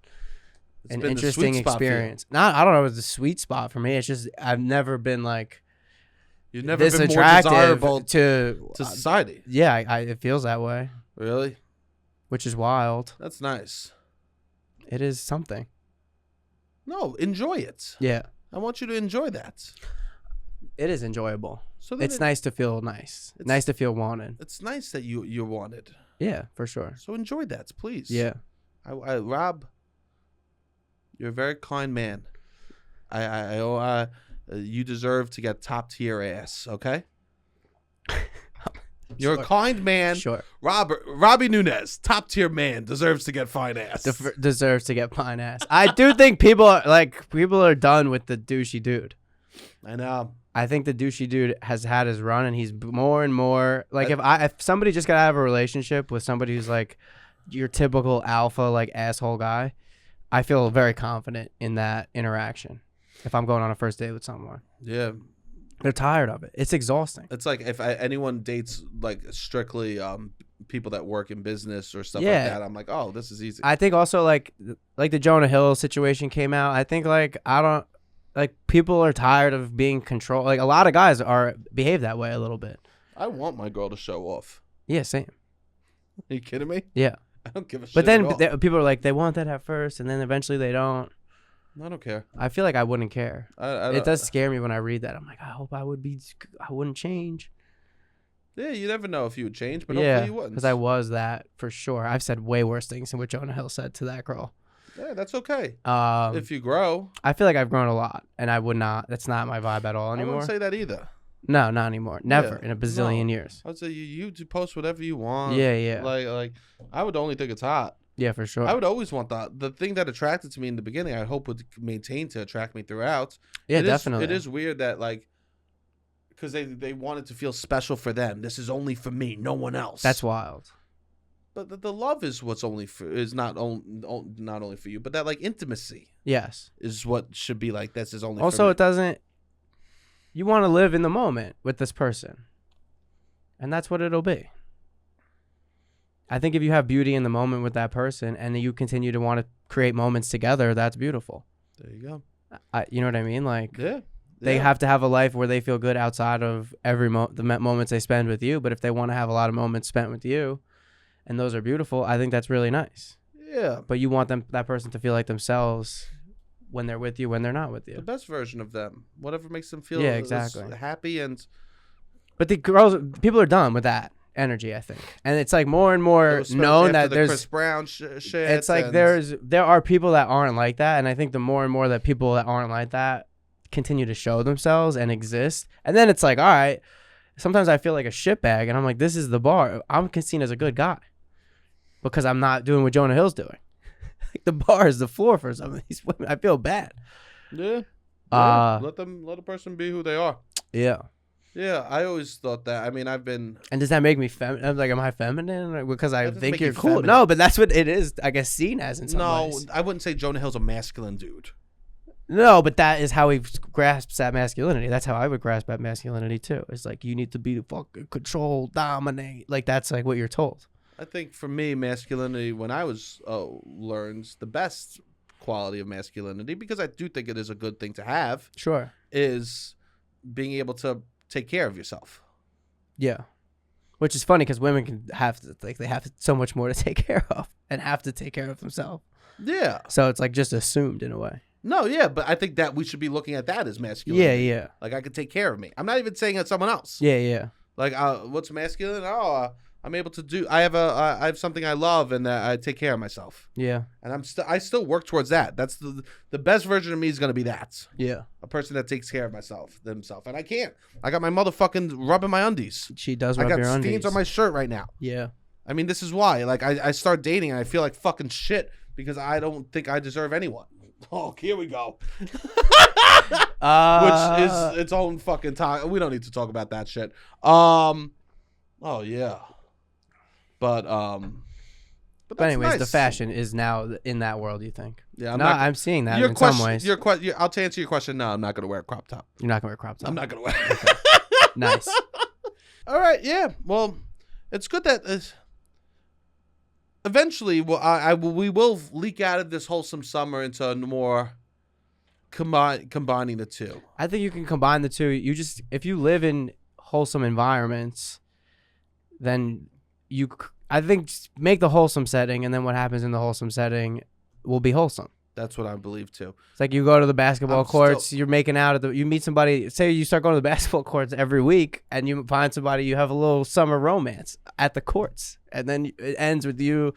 an interesting experience. I don't know, it was the sweet spot for me. It's just I've never been like you've never this been more attractive desirable to society. Yeah, it feels that way. Really? Which is wild. That's nice. It is something. No, enjoy it. Yeah. I want you to enjoy that. It is enjoyable. So it's nice to feel nice. It's nice to feel wanted. It's nice that you're wanted. Yeah, for sure. So enjoy that, please. Yeah. Rob, you're a very kind man. You deserve to get top tier ass. Okay. You're a kind man. Sure. Robbie Nunes, top tier man, deserves to get fine ass. Deserves to get fine ass. I do think people are done with the douchey dude. I know. I think the douchey dude has had his run, and he's more and more like if somebody just got out of a relationship with somebody who's like your typical alpha like asshole guy, I feel very confident in that interaction. If I'm going on a first date with someone, yeah, they're tired of it. It's exhausting. It's like if anyone dates like strictly people that work in business or stuff like that, I'm like, oh, this is easy. I think also like the Jonah Hill situation came out. I think people are tired of being controlled. Like a lot of guys behave that way a little bit. I want my girl to show off. Yeah, same. Are you kidding me? Yeah. I don't give a shit. But then people are like, they want that at first, and then eventually they don't. I don't care. I feel like I wouldn't care. It does scare me when I read that. I'm like, I hope I wouldn't change. Yeah, you never know if you would change, but hopefully you wouldn't. Because I was that for sure. I've said way worse things than what Jonah Hill said to that girl. Yeah, that's okay. If you grow. I feel like I've grown a lot, and I would not. That's not my vibe at all anymore. I wouldn't say that either. No, not anymore. Never in a bazillion years. I would say you post whatever you want. Yeah. Like I would only think it's hot. Yeah, for sure. I would always want that. The thing that attracted to me in the beginning, I hope would maintain to attract me throughout. Yeah, definitely. It is weird that because they wanted to feel special for them. This is only for me, no one else. That's wild. But the love is what's not only for you, but that like intimacy. Yes, is what should be like. This is only. Also, for me. It doesn't. You want to live in the moment with this person, and that's what it'll be. I think if you have beauty in the moment with that person, and then you continue to want to create moments together, that's beautiful. There you go. You know what I mean? Like, yeah. They have to have a life where they feel good outside of every the moments they spend with you. But if they want to have a lot of moments spent with you, and those are beautiful, I think that's really nice. Yeah. But you want that person to feel like themselves when they're with you, when they're not with you. The best version of them. Whatever makes them feel exactly happy and. But people are done with that. energy, I think. And it's like more and more known that there's Chris Brown shit. It's like there are people that aren't like that, and I think the more and more that people that aren't like that continue to show themselves and exist, and then it's like, all right, sometimes I feel like a shitbag, and I'm like, this is the bar. I'm seen as a good guy because I'm not doing what Jonah Hill's doing. Like the bar is the floor for some of these women. I feel bad. Yeah. Let a person be who they are. Yeah. Yeah, I always thought that. I mean, I've been. And does that make me feminine? I'm like, am I feminine? Because I think you're cool. feminine. No, but that's what it is, I guess, seen as in some ways. No, I wouldn't say Jonah Hill's a masculine dude. No, but that is how he grasps that masculinity. That's how I would grasp that masculinity too. It's like you need to be the fucking control, dominate. Like that's like what you're told. I think for me, masculinity, when I was learned, the best quality of masculinity, because I do think it is a good thing to have. Sure. Is being able to take care of yourself. Yeah. Which is funny because women can have to, like, they have so much more to take care of and have to take care of themselves. Yeah. So it's like just assumed in a way. No, yeah, but I think that we should be looking at that as masculinity. Yeah. Like I could take care of me. I'm not even saying it's someone else. Yeah. Like what's masculine? I'm able to do. I have something I love, and I take care of myself. Yeah. And I still work towards that. That's the best version of me is gonna be that. Yeah. A person that takes care of themselves, and I can't. I got my motherfucking rubbing my undies. She does rub your undies. I got stains on my shirt right now. Yeah. I mean, this is why. Like I start dating, and I feel like fucking shit because I don't think I deserve anyone. Oh, here we go. Which is its own fucking talk. We don't need to talk about that shit. Oh yeah. But anyways, nice. The fashion is now in that world. You think? Yeah, I'm seeing that in some ways. I'll to answer your question. No, I'm not gonna wear a crop top. You're not gonna wear a crop top. I'm not gonna wear. Okay. Nice. All right. Yeah. Well, it's good that eventually, we will leak out of this wholesome summer into more combining the two. I think you can combine the two. If you live in wholesome environments, then I think make the wholesome setting, and then what happens in the wholesome setting will be wholesome. That's what I believe too. It's like you go to the basketball courts, you're making out you meet somebody, say you start going to the basketball courts every week, and you find somebody, you have a little summer romance at the courts, and then it ends with you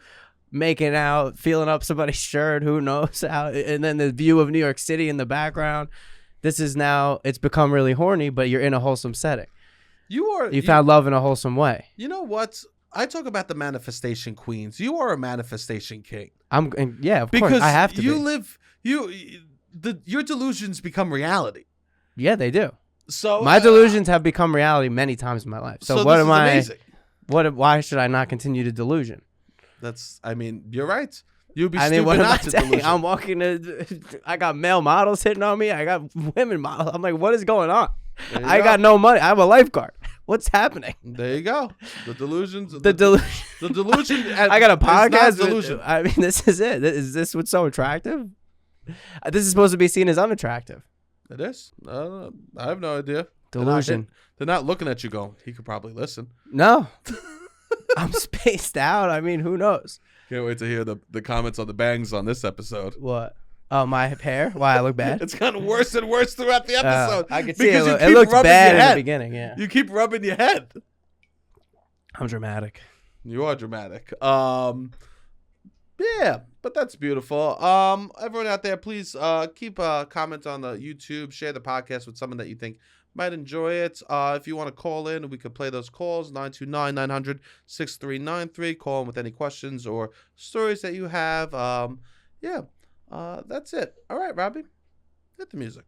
making out, feeling up somebody's shirt, who knows how, and then the view of New York City in the background. This is now, it's become really horny, but you're in a wholesome setting. You found love in a wholesome way. You know what? I talk about the manifestation queens. You are a manifestation king. Of course. I have to your delusions become reality. Yeah, they do. So my delusions have become reality many times in my life. So what am I? Amazing. Why should I not continue to delusion? You're right. You'd be stupid not to delusion. I'm walking I got male models hitting on me. I got women models. I'm like, what is going on? I got no money. I'm a lifeguard. What's happening? There you go. The delusions. The delusion. I got a podcast. Delusion. This is it. Is this what's so attractive? This is supposed to be seen as unattractive. It is. I have no idea. Delusion. They're not looking at you going, he could probably listen. No. I'm spaced out. I mean, who knows? Can't wait to hear the comments on the bangs on this episode. What? Oh, my hair? Why I look bad? It's gotten worse and worse throughout the episode. I can see it. It looks bad in the beginning, yeah. You keep rubbing your head. I'm dramatic. You are dramatic. Yeah, but that's beautiful. Everyone out there, please keep a comment on the YouTube. Share the podcast with someone that you think might enjoy it. If you want to call in, we could play those calls, 929-900-6393. Call in with any questions or stories that you have. That's it. All right, Robbie, hit the music.